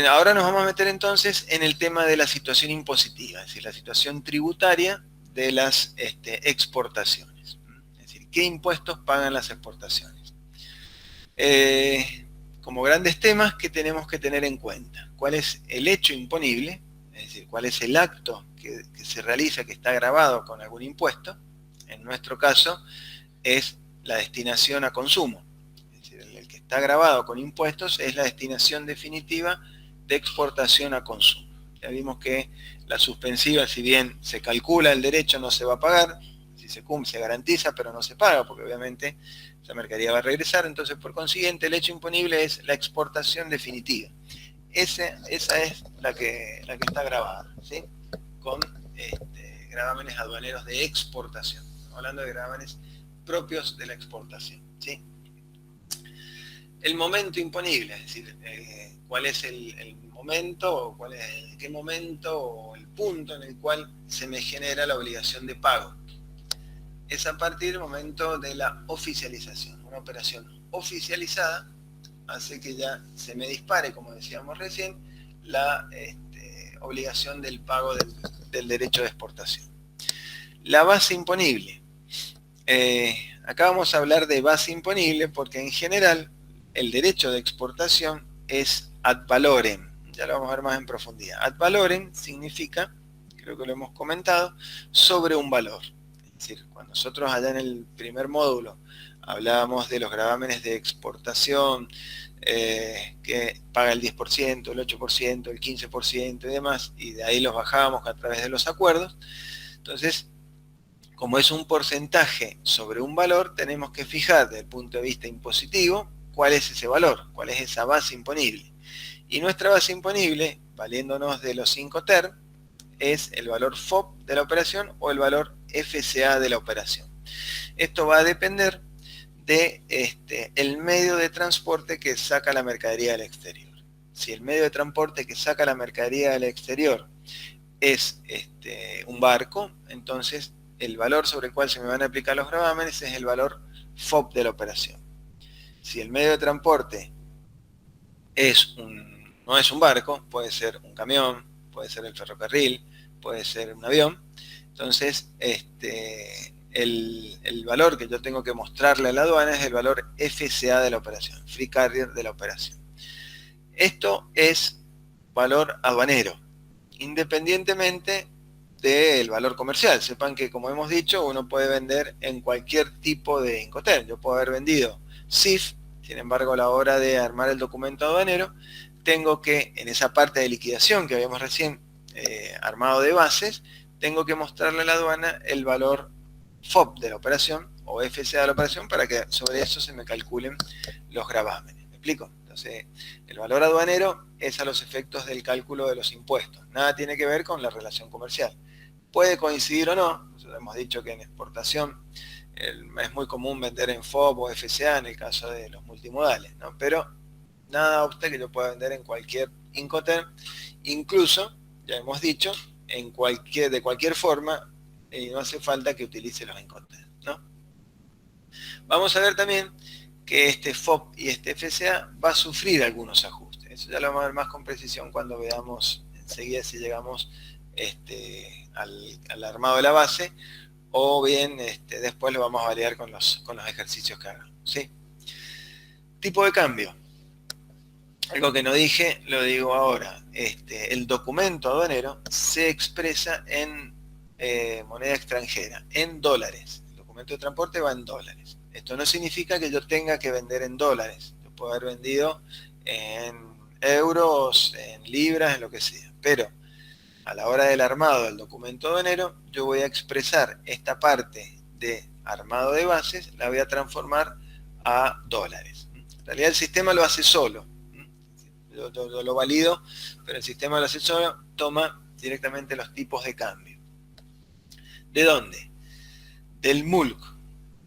Ahora nos vamos a meter entonces en el tema de la situación impositiva, es decir, la situación tributaria de las exportaciones. Es decir, ¿qué impuestos pagan las exportaciones? Como grandes temas que tenemos que tener en cuenta: ¿cuál es el hecho imponible? Es decir, ¿cuál es el acto que se realiza, que está grabado con algún impuesto? En nuestro caso es la destinación a consumo. Es decir, el que está grabado con impuestos es la destinación definitiva de exportación a consumo. Ya vimos que la suspensiva, si bien se calcula el derecho, no se va a pagar. Si se cumple, se garantiza, pero no se paga, porque obviamente esa mercadería va a regresar. Entonces, por consiguiente, el hecho imponible es la exportación definitiva. Esa es la que está grabada, ¿sí? Con gravámenes aduaneros de exportación. Estamos hablando de gravámenes propios de la exportación, ¿sí? El momento imponible, es decir, cuál es el momento, qué momento o el punto en el cual se me genera la obligación de pago. Es a partir del momento de la oficialización. Una operación oficializada hace que ya se me dispare, como decíamos recién, la obligación del pago del derecho de exportación. La base imponible. Acá vamos a hablar de base imponible porque en general el derecho de exportación es ad valorem. Ya lo vamos a ver más en profundidad. Ad valorem significa, creo que lo hemos comentado, sobre un valor. Es decir, cuando nosotros allá en el primer módulo hablábamos de los gravámenes de exportación, que paga el 10%, el 8%, el 15% y demás, y de ahí los bajábamos a través de los acuerdos. Entonces, como es un porcentaje sobre un valor, tenemos que fijar desde el punto de vista impositivo cuál es ese valor, cuál es esa base imponible. Y nuestra base imponible, valiéndonos de los 5 TER, es el valor FOB de la operación o el valor FCA de la operación. Esto va a depender de el medio de transporte que saca la mercadería del exterior. Si el medio de transporte que saca la mercadería del exterior es un barco, entonces el valor sobre el cual se me van a aplicar los gravámenes es el valor FOB de la operación. Si el medio de transporte no es un barco, puede ser un camión, puede ser el ferrocarril, puede ser un avión, entonces el valor que yo tengo que mostrarle a la aduana es el valor FCA de la operación, Free Carrier de la operación. Esto es valor aduanero, independientemente del valor comercial. Sepan que, como hemos dicho, uno puede vender en cualquier tipo de Incoterm. Yo puedo haber vendido CIF, sin embargo, a la hora de armar el documento aduanero, tengo que, en esa parte de liquidación que habíamos recién armado de bases, tengo que mostrarle a la aduana el valor FOB de la operación o FCA de la operación para que sobre eso se me calculen los gravámenes. ¿Me explico? Entonces, el valor aduanero es a los efectos del cálculo de los impuestos. Nada tiene que ver con la relación comercial. Puede coincidir o no. Nosotros hemos dicho que en exportación es muy común vender en FOB o FCA en el caso de los multimodales, ¿no? Pero nada obsta que yo pueda vender en cualquier Incoterm, incluso, ya hemos dicho, de cualquier forma, y no hace falta que utilice los Incoterm, ¿no? Vamos a ver también que este FOB y este FCA va a sufrir algunos ajustes. Eso ya lo vamos a ver más con precisión cuando veamos enseguida si llegamos al armado de la base, o bien después lo vamos a variar con los ejercicios que hagamos, ¿sí? Tipo de cambio. Algo que no dije, lo digo ahora. El documento aduanero se expresa en moneda extranjera, en dólares. El documento de transporte va en dólares. Esto no significa que yo tenga que vender en dólares. Yo puedo haber vendido en euros, en libras, en lo que sea. Pero a la hora del armado del documento aduanero, yo voy a expresar esta parte de armado de bases, la voy a transformar a dólares. En realidad el sistema lo hace solo. Yo lo valido, pero el sistema lo hace solo, toma directamente los tipos de cambio. ¿De dónde? Del MULC,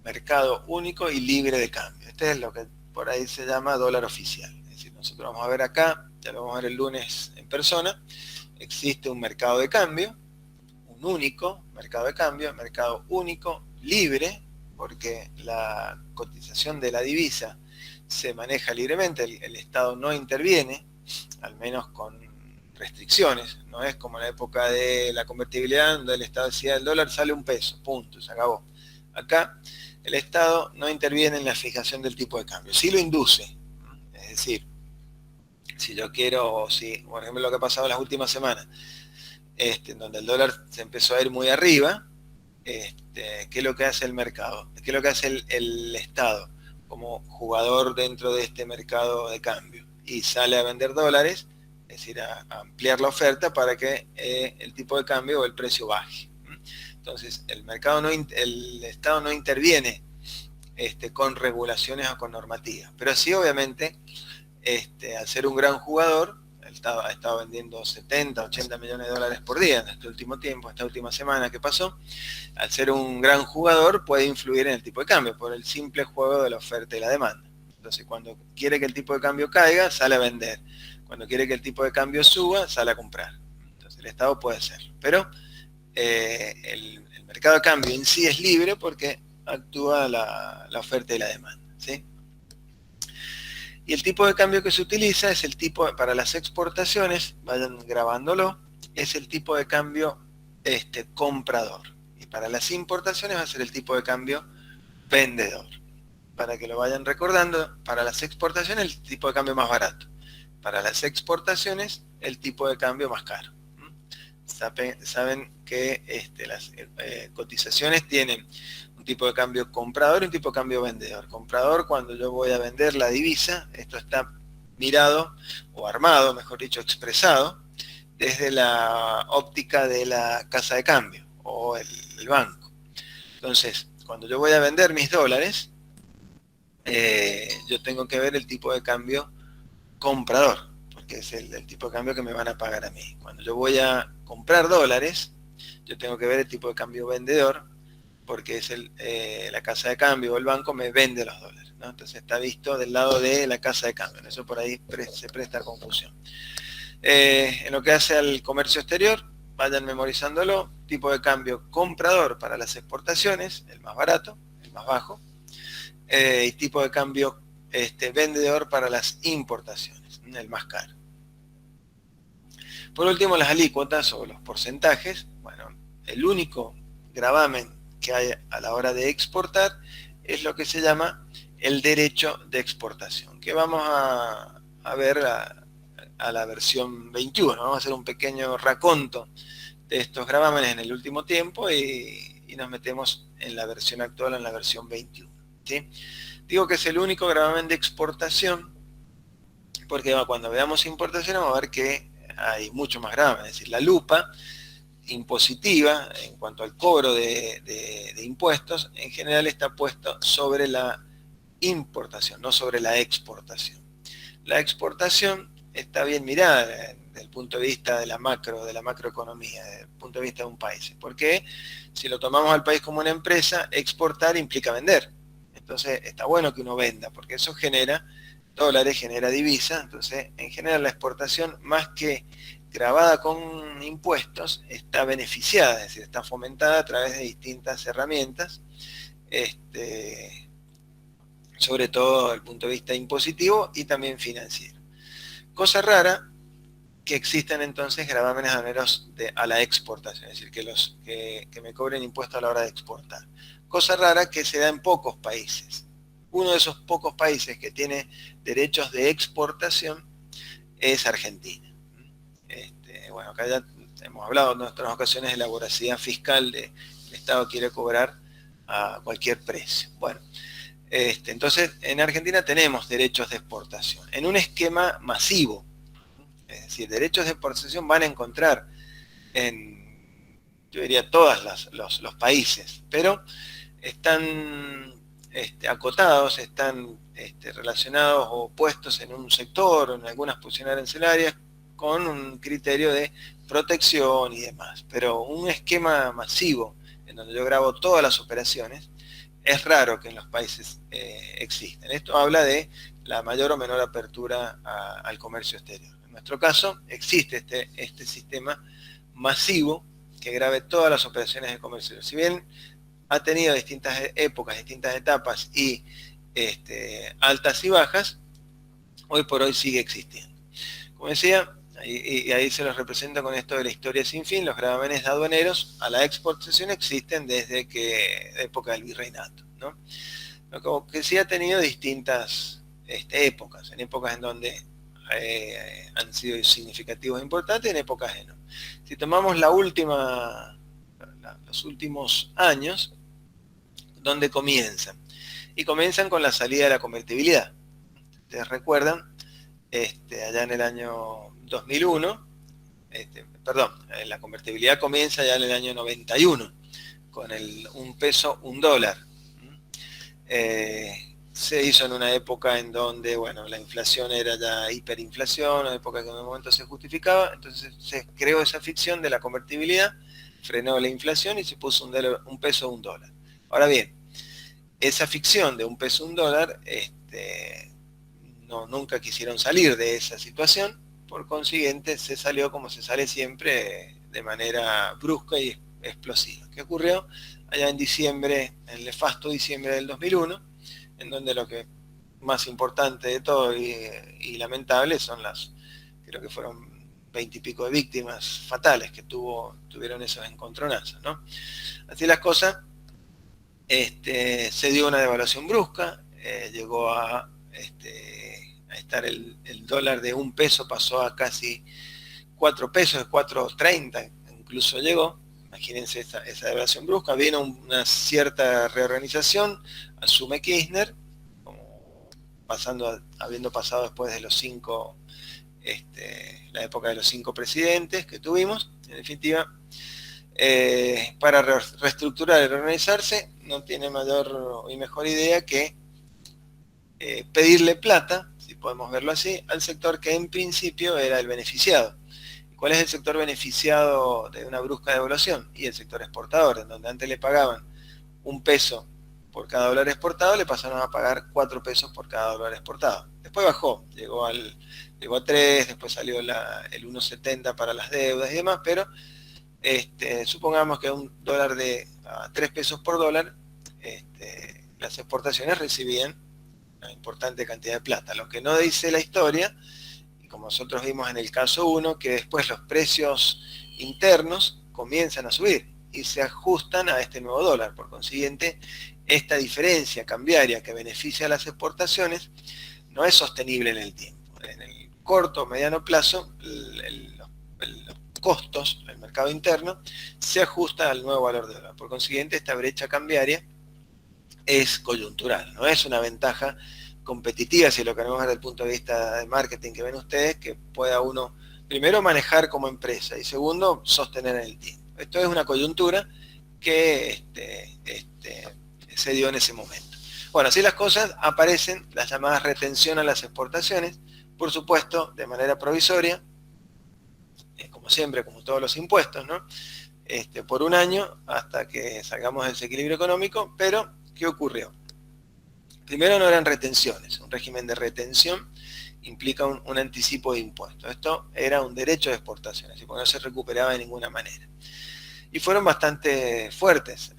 mercado único y libre de cambio. Este es lo que por ahí se llama dólar oficial. Es decir, nosotros vamos a ver acá, ya lo vamos a ver el lunes en persona, existe un mercado de cambio, un único mercado de cambio, mercado único, libre, porque la cotización de la divisa se maneja libremente, el Estado no interviene, al menos con restricciones, no es como en la época de la convertibilidad, donde el Estado decía el dólar sale $1, punto, se acabó. Acá el Estado no interviene en la fijación del tipo de cambio, sí lo induce, es decir, si yo quiero, por ejemplo lo que ha pasado en las últimas semanas, en donde el dólar se empezó a ir muy arriba, ¿qué es lo que hace el mercado? ¿Qué es lo que hace el Estado como jugador dentro de este mercado de cambio? Y sale a vender dólares, es decir, a ampliar la oferta para que el tipo de cambio o el precio baje. Entonces, el Estado no interviene con regulaciones o con normativas. Pero sí, obviamente, al ser un gran jugador, ha estado vendiendo 70, 80 millones de dólares por día en este último tiempo, esta última semana que pasó. Al ser un gran jugador, puede influir en el tipo de cambio por el simple juego de la oferta y la demanda. Entonces, cuando quiere que el tipo de cambio caiga, sale a vender. Cuando quiere que el tipo de cambio suba, sale a comprar. Entonces, el Estado puede hacerlo. Pero el mercado de cambio en sí es libre porque actúa la oferta y la demanda, ¿sí? Y el tipo de cambio que se utiliza es el tipo, para las exportaciones, vayan grabándolo, es el tipo de cambio comprador. Y para las importaciones va a ser el tipo de cambio vendedor. Para que lo vayan recordando, para las exportaciones el tipo de cambio más barato. Para las exportaciones el tipo de cambio más caro. Saben que las cotizaciones tienen un tipo de cambio comprador y un tipo de cambio vendedor. Comprador, cuando yo voy a vender la divisa, esto está mirado o armado, mejor dicho, expresado desde la óptica de la casa de cambio o el banco. Entonces, cuando yo voy a vender mis dólares, yo tengo que ver el tipo de cambio comprador, porque es el tipo de cambio que me van a pagar a mí. Cuando yo voy a comprar dólares, yo tengo que ver el tipo de cambio vendedor, porque es la casa de cambio o el banco me vende los dólares, ¿no? Entonces está visto del lado de la casa de cambio. Eso por ahí se presta a confusión. En lo que hace al comercio exterior, vayan memorizándolo: tipo de cambio comprador para las exportaciones, el más barato, el más bajo, y tipo de cambio vendedor para las importaciones, el más caro. Por último, las alícuotas o los porcentajes. Bueno, el único gravamen que hay a la hora de exportar es lo que se llama el derecho de exportación, que vamos a ver a la versión 21. Vamos a hacer un pequeño raconto de estos gravámenes en el último tiempo y nos metemos en la versión actual, en la versión 21. ¿Sí? Digo que es el único gravamen de exportación porque cuando veamos importación vamos a ver que hay mucho más gravamen. Es decir, la lupa impositiva en cuanto al cobro de impuestos en general está puesto sobre la importación, no sobre la exportación. La exportación está bien mirada desde el punto de vista de la macroeconomía, desde el punto de vista de un país. Porque si lo tomamos al país como una empresa, exportar implica vender. Entonces está bueno que uno venda, porque eso genera dólares, genera divisa. Entonces, en general, la exportación, más que grabada con impuestos, está beneficiada, es decir, está fomentada a través de distintas herramientas, sobre todo desde el punto de vista impositivo y también financiero. Cosa rara que existen entonces gravámenes aduaneros a la exportación, es decir, que me cobren impuestos a la hora de exportar. Cosa rara que se da en pocos países. Uno de esos pocos países que tiene derechos de exportación es Argentina. Bueno, acá ya hemos hablado en otras ocasiones de la voracidad fiscal del Estado quiere cobrar a cualquier precio. Bueno, entonces en Argentina tenemos derechos de exportación en un esquema masivo. Es decir, derechos de exportación van a encontrar en, yo diría, todos los países, pero están acotados, están relacionados o puestos en un sector o en algunas posiciones arancelarias con un criterio de protección y demás. Pero un esquema masivo en donde yo grabo todas las operaciones es raro que en los países existan. Esto habla de la mayor o menor apertura al comercio exterior. En nuestro caso existe este sistema masivo que grabe todas las operaciones de comercio exterior. Si bien ha tenido distintas épocas, distintas etapas y altas y bajas, hoy por hoy sigue existiendo. Como decía, y ahí se los represento con esto de la historia sin fin, los gravámenes aduaneros a la exportación existen desde la época del virreinato, ¿no? Lo que sí ha tenido distintas épocas, en épocas en donde han sido significativos e importantes, en épocas que no. Si tomamos los últimos años, ¿dónde comienzan? Y comienzan con la salida de la convertibilidad. Ustedes recuerdan, allá en el año 2001, la convertibilidad comienza ya en el año 91, con un peso, un dólar. Se hizo en una época en donde, bueno, la inflación era ya hiperinflación, una época que en un momento se justificaba, entonces se creó esa ficción de la convertibilidad, frenó la inflación y se puso un peso, un dólar. Ahora bien, esa ficción de un peso, un dólar, nunca quisieron salir de esa situación, por consiguiente se salió como se sale siempre, de manera brusca y explosiva. ¿Qué ocurrió? Allá en diciembre, en el nefasto diciembre del 2001, en donde lo que más importante de todo y lamentable son creo que fueron 20 y pico de víctimas fatales que tuvieron esos encontronazos, ¿no? Así las cosas, se dio una devaluación brusca, llegó a estar el dólar de un peso, pasó a casi 4 pesos, 4.30 incluso llegó. Imagínense esa devaluación brusca, vino una cierta reorganización, asume Kirchner, habiendo pasado después de los 5, la época de los 5 presidentes que tuvimos, en definitiva, para reestructurar y reorganizarse, no tiene mayor y mejor idea que pedirle plata, si podemos verlo así, al sector que en principio era el beneficiado. ¿Cuál es el sector beneficiado de una brusca devaluación? Y el sector exportador, en donde antes le pagaban un peso por cada dólar exportado, le pasaron a pagar 4 pesos por cada dólar exportado. Después bajó, llegó a 3, después salió el 1.70 para las deudas y demás, pero supongamos que un dólar de 3 pesos por dólar, las exportaciones recibían una importante cantidad de plata. Lo que no dice la historia, como nosotros vimos en el caso 1, que después los precios internos comienzan a subir y se ajustan a este nuevo dólar. Por consiguiente, esta diferencia cambiaria que beneficia a las exportaciones no es sostenible en el tiempo. En el corto o mediano plazo, los costos del mercado interno se ajusta al nuevo valor de dólar. Por consiguiente, esta brecha cambiaria es coyuntural, no es una ventaja competitiva, si lo queremos ver desde el punto de vista de marketing que ven ustedes, que pueda uno, primero, manejar como empresa y segundo, sostener en el tiempo. Esto es una coyuntura que se dio en ese momento. Bueno, así las cosas, aparecen las llamadas retención a las exportaciones, por supuesto, de manera provisoria, como siempre, como todos los impuestos, ¿no? Por un año hasta que salgamos del desequilibrio económico, pero ¿qué ocurrió? Primero, no eran retenciones. Un régimen de retención implica un anticipo de impuestos. Esto era un derecho de exportación, así que no se recuperaba de ninguna manera. Y fueron bastante fuertes,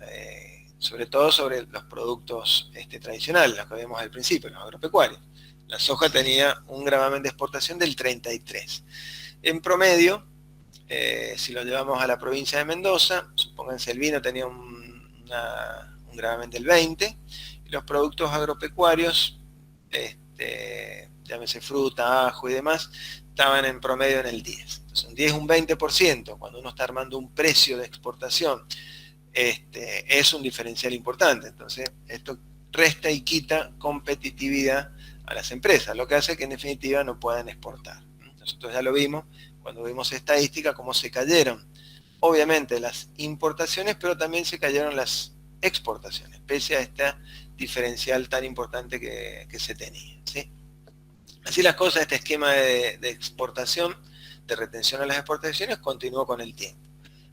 sobre todo sobre los productos tradicionales, los que vemos al principio, los agropecuarios. La soja tenía un gravamen de exportación del 33%. En promedio, si lo llevamos a la provincia de Mendoza, supónganse el vino tenía un gravamen del 20%, los productos agropecuarios, llámese fruta, ajo y demás, estaban en promedio en el 10%. Entonces un 10, un 20%, cuando uno está armando un precio de exportación, es un diferencial importante. Entonces esto resta y quita competitividad a las empresas, lo que hace que en definitiva no puedan exportar. Nosotros ya lo vimos cuando vimos estadística, cómo se cayeron, obviamente, las importaciones, pero también se cayeron las exportaciones, pese a esta diferencial tan importante que se tenía, ¿sí? Así las cosas, este esquema de exportación, de retención a las exportaciones, continuó con el tiempo.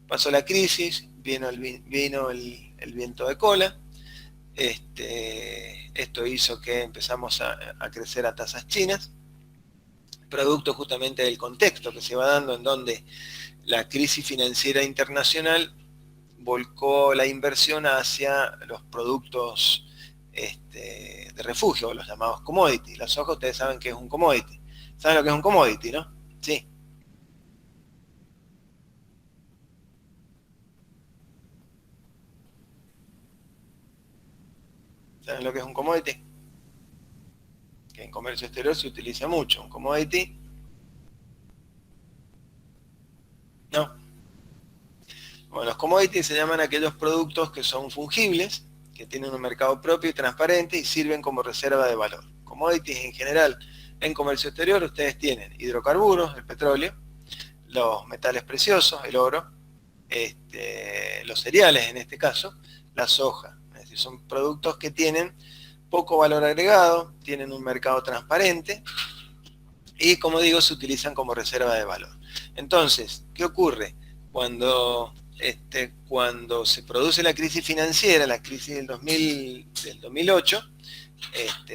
Pasó la crisis, vino el viento de cola, esto hizo que empezamos a crecer a tasas chinas, producto justamente del contexto que se va dando, en donde la crisis financiera internacional volcó la inversión hacia los productos de refugio, los llamados commodities. La soja, ustedes saben que es un commodity. ¿Saben lo que es un commodity, no? Sí. ¿Saben lo que es un commodity? Que en comercio exterior se utiliza mucho. Un commodity. No. Bueno, los commodities se llaman aquellos productos que son fungibles, que tienen un mercado propio y transparente y sirven como reserva de valor. Commodities en general, en comercio exterior, ustedes tienen hidrocarburos, el petróleo, los metales preciosos, el oro, los cereales en este caso, la soja. Es decir, son productos que tienen poco valor agregado, tienen un mercado transparente y, como digo, se utilizan como reserva de valor. Entonces, ¿qué ocurre? Cuando se produce la crisis financiera, la crisis del 2008,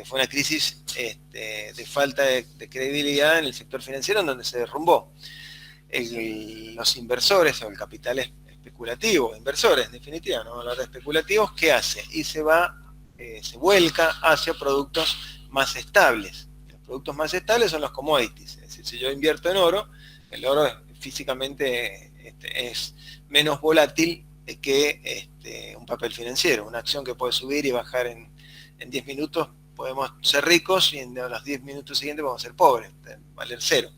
fue una crisis de falta de credibilidad en el sector financiero, en donde se derrumbó. Los inversores o el capital especulativo, inversores en definitiva, no hablar de especulativos, ¿qué hace? Y se vuelca hacia productos más estables. Los productos más estables son los commodities. Es decir, si yo invierto en oro, el oro físicamente es menos volátil que un papel financiero. Una acción que puede subir y bajar en 10 minutos, podemos ser ricos, y en los 10 minutos siguientes podemos ser pobres, valer cero.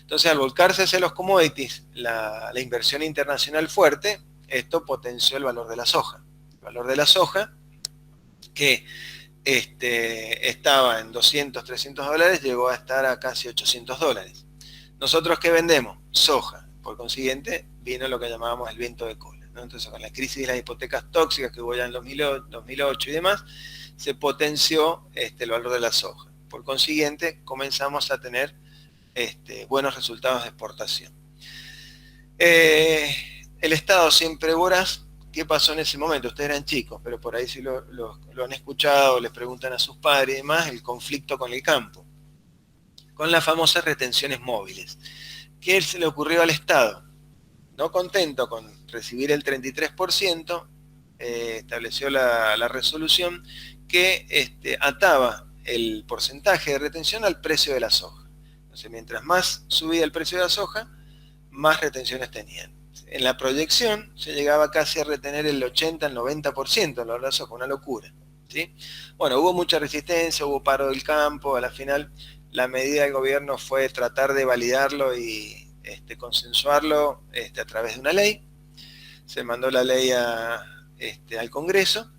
Entonces, al volcarse hacia los commodities, la inversión internacional fuerte, esto potenció el valor de la soja. El valor de la soja, que estaba en 200, 300 dólares, llegó a estar a casi 800 dólares. ¿Nosotros qué vendemos? Soja. Por consiguiente, vino lo que llamábamos el viento de cola, ¿no? Entonces, con la crisis de las hipotecas tóxicas que hubo ya en 2008 y demás, se potenció el valor de la soja. Por consiguiente, comenzamos a tener buenos resultados de exportación. El Estado siempre voraz. ¿Qué pasó en ese momento? Ustedes eran chicos, pero por ahí si lo han escuchado, les preguntan a sus padres y demás, el conflicto con el campo, con las famosas retenciones móviles. ¿Qué se le ocurrió al Estado? No contento con recibir el 33%, estableció la resolución que ataba el porcentaje de retención al precio de la soja. Entonces, mientras más subía el precio de la soja, más retenciones tenían. En la proyección se llegaba casi a retener el 80, el 90% de la soja, una locura, ¿sí? Bueno, hubo mucha resistencia, hubo paro del campo, a la final la medida del gobierno fue tratar de validarlo y consensuarlo a través de una ley. Se mandó la ley al Congreso,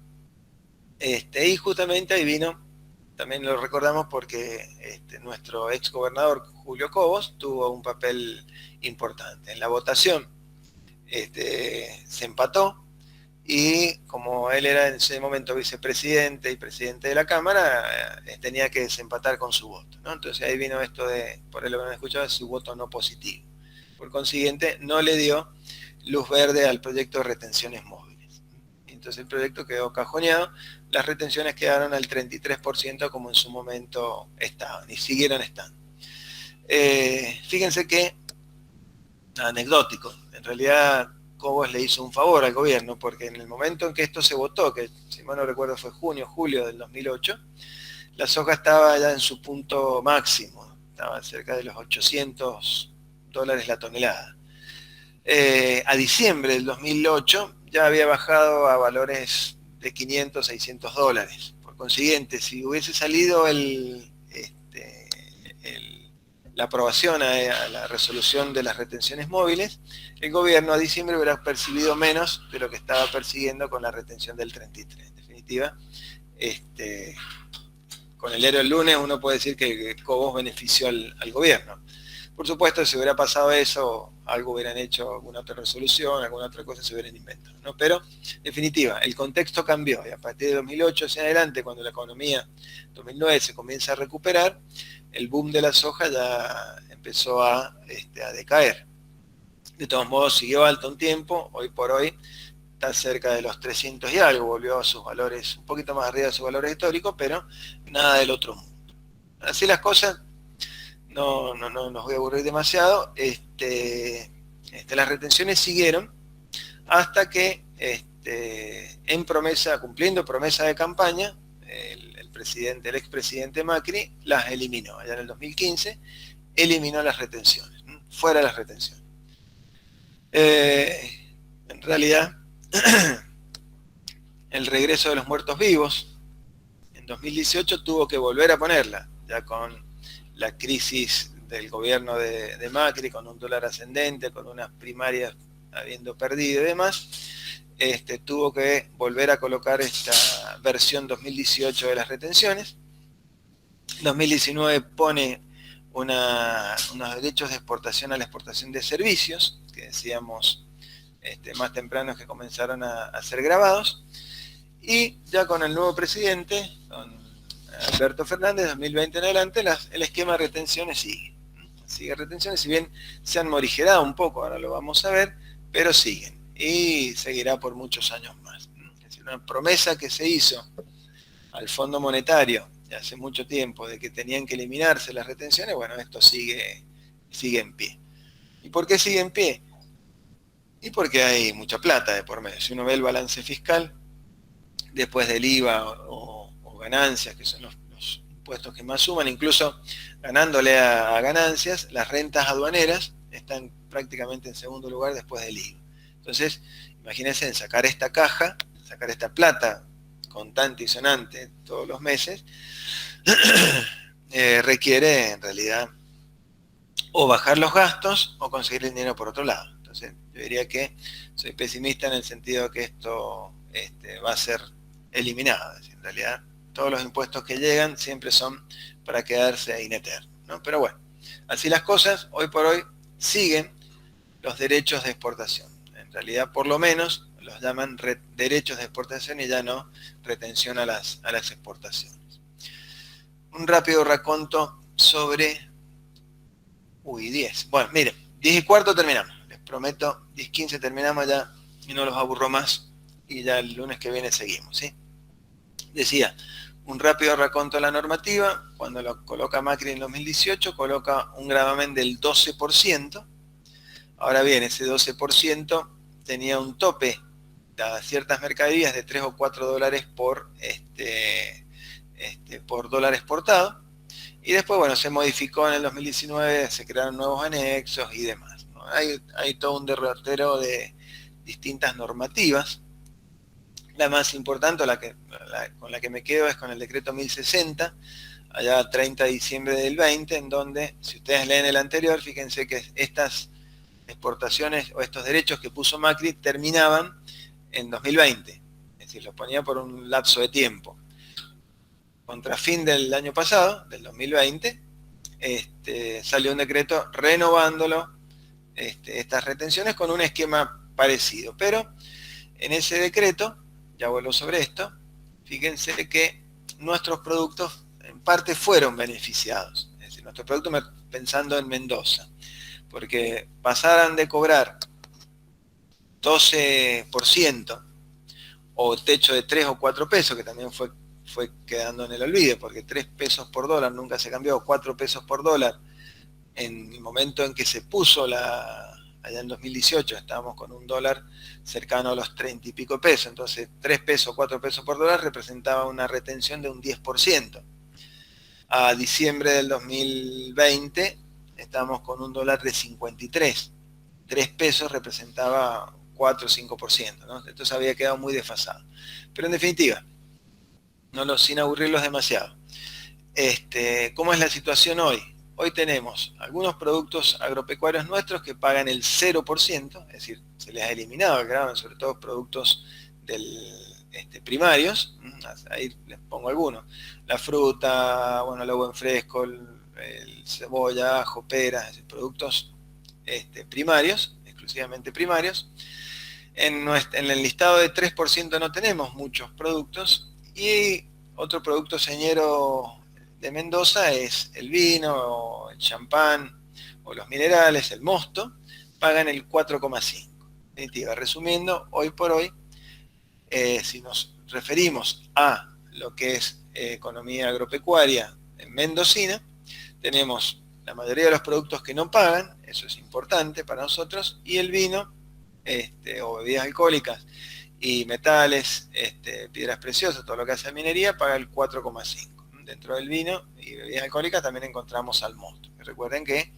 y justamente ahí vino, también lo recordamos porque nuestro ex gobernador Julio Cobos tuvo un papel importante. En la votación se empató, y como él era en ese momento vicepresidente y presidente de la Cámara, tenía que desempatar con su voto, ¿no? Entonces ahí vino esto de, por ahí lo que han escuchado, su voto no positivo. Por consiguiente, no le dio luz verde al proyecto de retenciones móviles. Entonces el proyecto quedó cajoneado, las retenciones quedaron al 33% como en su momento estaban, y siguieron estando. Fíjense que, anecdótico, en realidad Cobos le hizo un favor al gobierno, porque en el momento en que esto se votó, que si mal no recuerdo fue junio, julio del 2008, la soja estaba ya en su punto máximo, estaba cerca de los 800 dólares la tonelada. A diciembre del 2008 ya había bajado a valores de 500, 600 dólares. Por consiguiente, si hubiese salido la aprobación a la resolución de las retenciones móviles, el gobierno a diciembre hubiera percibido menos de lo que estaba persiguiendo con la retención del 33. En definitiva, con el diario del lunes uno puede decir que Cobos benefició al gobierno. Por supuesto, si hubiera pasado eso, algo hubieran hecho, alguna otra resolución, alguna otra cosa se hubieran inventado, ¿no? Pero, en definitiva, el contexto cambió, y a partir de 2008 hacia adelante, cuando la economía, 2009, se comienza a recuperar, el boom de la soja ya empezó a decaer. De todos modos, siguió alto un tiempo, hoy por hoy está cerca de los 300 y algo, volvió a sus valores, un poquito más arriba de sus valores históricos, pero nada del otro mundo. Así las cosas, no nos voy a aburrir demasiado. Las retenciones siguieron hasta que, cumpliendo promesa de campaña, el expresidente Macri las eliminó. Allá en el 2015 eliminó las retenciones, fuera las retenciones. En realidad, el regreso de los muertos vivos, en 2018 tuvo que volver a ponerla, ya con la crisis del gobierno de Macri, con un dólar ascendente, con unas primarias habiendo perdido y demás, tuvo que volver a colocar esta versión 2018 de las retenciones. 2019 pone unos derechos de exportación a la exportación de servicios, que decíamos más tempranos que comenzaron a ser grabados. Y ya con el nuevo presidente, con Alberto Fernández, 2020 en adelante, el esquema de retenciones sigue retenciones, si bien se han morigerado un poco, ahora lo vamos a ver, pero siguen y seguirá por muchos años más. Es decir, una promesa que se hizo al Fondo Monetario de hace mucho tiempo de que tenían que eliminarse las retenciones, bueno, esto sigue en pie. ¿Y por qué sigue en pie? Y porque hay mucha plata de por medio. Si uno ve el balance fiscal, después del IVA o ganancias, que son los impuestos que más suman, incluso ganándole a ganancias, las rentas aduaneras están prácticamente en segundo lugar después del IVA. Entonces, imagínense en sacar esta caja, sacar esta plata contante y sonante todos los meses, requiere en realidad o bajar los gastos o conseguir el dinero por otro lado. Entonces, yo diría que soy pesimista en el sentido de que esto va a ser eliminado. Es decir, en realidad, todos los impuestos que llegan siempre son para quedarse in eterno, ¿no? Pero bueno, así las cosas, hoy por hoy siguen los derechos de exportación. En realidad, por lo menos, los llaman derechos de exportación y ya no retención a las exportaciones. Un rápido raconto sobre... 10. Bueno, miren, 10:15 terminamos. Les prometo, 10:15 terminamos ya y no los aburro más. Y ya el lunes que viene seguimos, ¿sí? Decía, un rápido raconto de la normativa. Cuando lo coloca Macri en 2018, coloca un gravamen del 12%. Ahora bien, ese 12% tenía un tope a ciertas mercaderías de 3 o 4 dólares por dólar exportado. Y después, bueno, se modificó en el 2019, se crearon nuevos anexos y demás, ¿no? Hay todo un derrotero de distintas normativas. La más importante, con la que me quedo, es con el decreto 1060, allá 30 de diciembre del 20, en donde, si ustedes leen el anterior, fíjense que estas exportaciones o estos derechos que puso Macri terminaban en 2020. Es decir, los ponía por un lapso de tiempo. Contra fin del año pasado, del 2020, salió un decreto renovándolo, estas retenciones con un esquema parecido. Pero en ese decreto, ya vuelvo sobre esto, fíjense que nuestros productos en parte fueron beneficiados. Es decir, nuestros productos, pensando en Mendoza, porque pasaran de cobrar 12% o techo de 3 o 4 pesos, que también fue quedando en el olvido, porque 3 pesos por dólar nunca se cambió, 4 pesos por dólar en el momento en que se puso allá en 2018 estábamos con un dólar cercano a los 30 y pico pesos, entonces 3 pesos, 4 pesos por dólar representaba una retención de un 10%. A diciembre del 2020 estábamos con un dólar de 53, 3 pesos representaba 4 o 5%, ¿no? Entonces había quedado muy desfasado. Pero en definitiva, sin aburrirlos demasiado. ¿Cómo es la situación hoy? Hoy tenemos algunos productos agropecuarios nuestros que pagan el 0%, es decir, se les ha eliminado el gravamen, sobre todo productos primarios. Ahí les pongo algunos. La fruta, bueno, el agua en fresco, el cebolla, ajo, peras, es decir, productos primarios, exclusivamente primarios. En el listado de 3% no tenemos muchos productos. Y otro producto señero de Mendoza es el vino, el champán o los minerales, el mosto, pagan el 4,5. Definitiva, resumiendo, hoy por hoy, si nos referimos a lo que es economía agropecuaria mendocina, tenemos la mayoría de los productos que no pagan, eso es importante para nosotros, y el vino o bebidas alcohólicas y metales, piedras preciosas, todo lo que hace minería, paga el 4,5. Dentro del vino y bebidas alcohólicas también encontramos al mosto. Recuerden que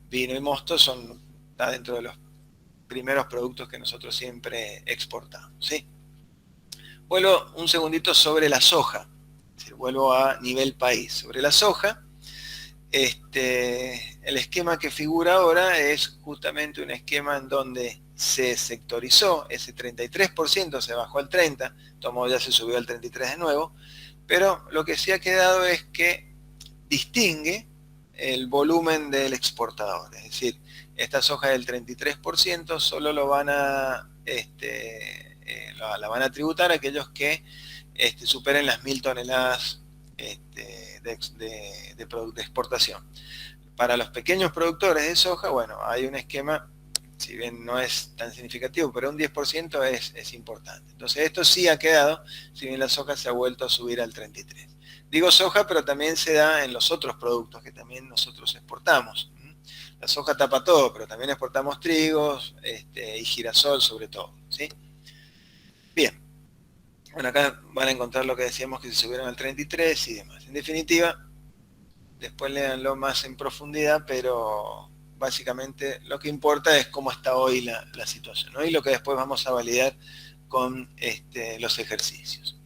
vino y mosto está dentro de los primeros productos que nosotros siempre exportamos, ¿sí? Vuelvo un segundito sobre la soja, es decir, vuelvo a nivel país. Sobre la soja, el esquema que figura ahora es justamente un esquema en donde se sectorizó, ese 33% se bajó al 30%, tomó, ya se subió al 33% de nuevo, pero lo que sí ha quedado es que distingue el volumen del exportador, es decir, esta soja del 33% solo lo van a, la van a tributar aquellos que superen las 1000 toneladas de exportación. Para los pequeños productores de soja, bueno, hay un esquema, si bien no es tan significativo, pero un 10% es importante. Entonces esto sí ha quedado, si bien la soja se ha vuelto a subir al 33%. Digo soja, pero también se da en los otros productos que también nosotros exportamos. La soja tapa todo, pero también exportamos trigos y girasol sobre todo, ¿sí? Bien. Bueno, acá van a encontrar lo que decíamos que se subieron al 33 y demás. En definitiva, después léanlo más en profundidad, pero básicamente lo que importa es cómo está hoy la situación, ¿no? Y lo que después vamos a validar con los ejercicios.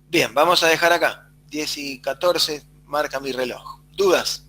Bien, vamos a dejar acá. 10:14, marca mi reloj. ¿Dudas?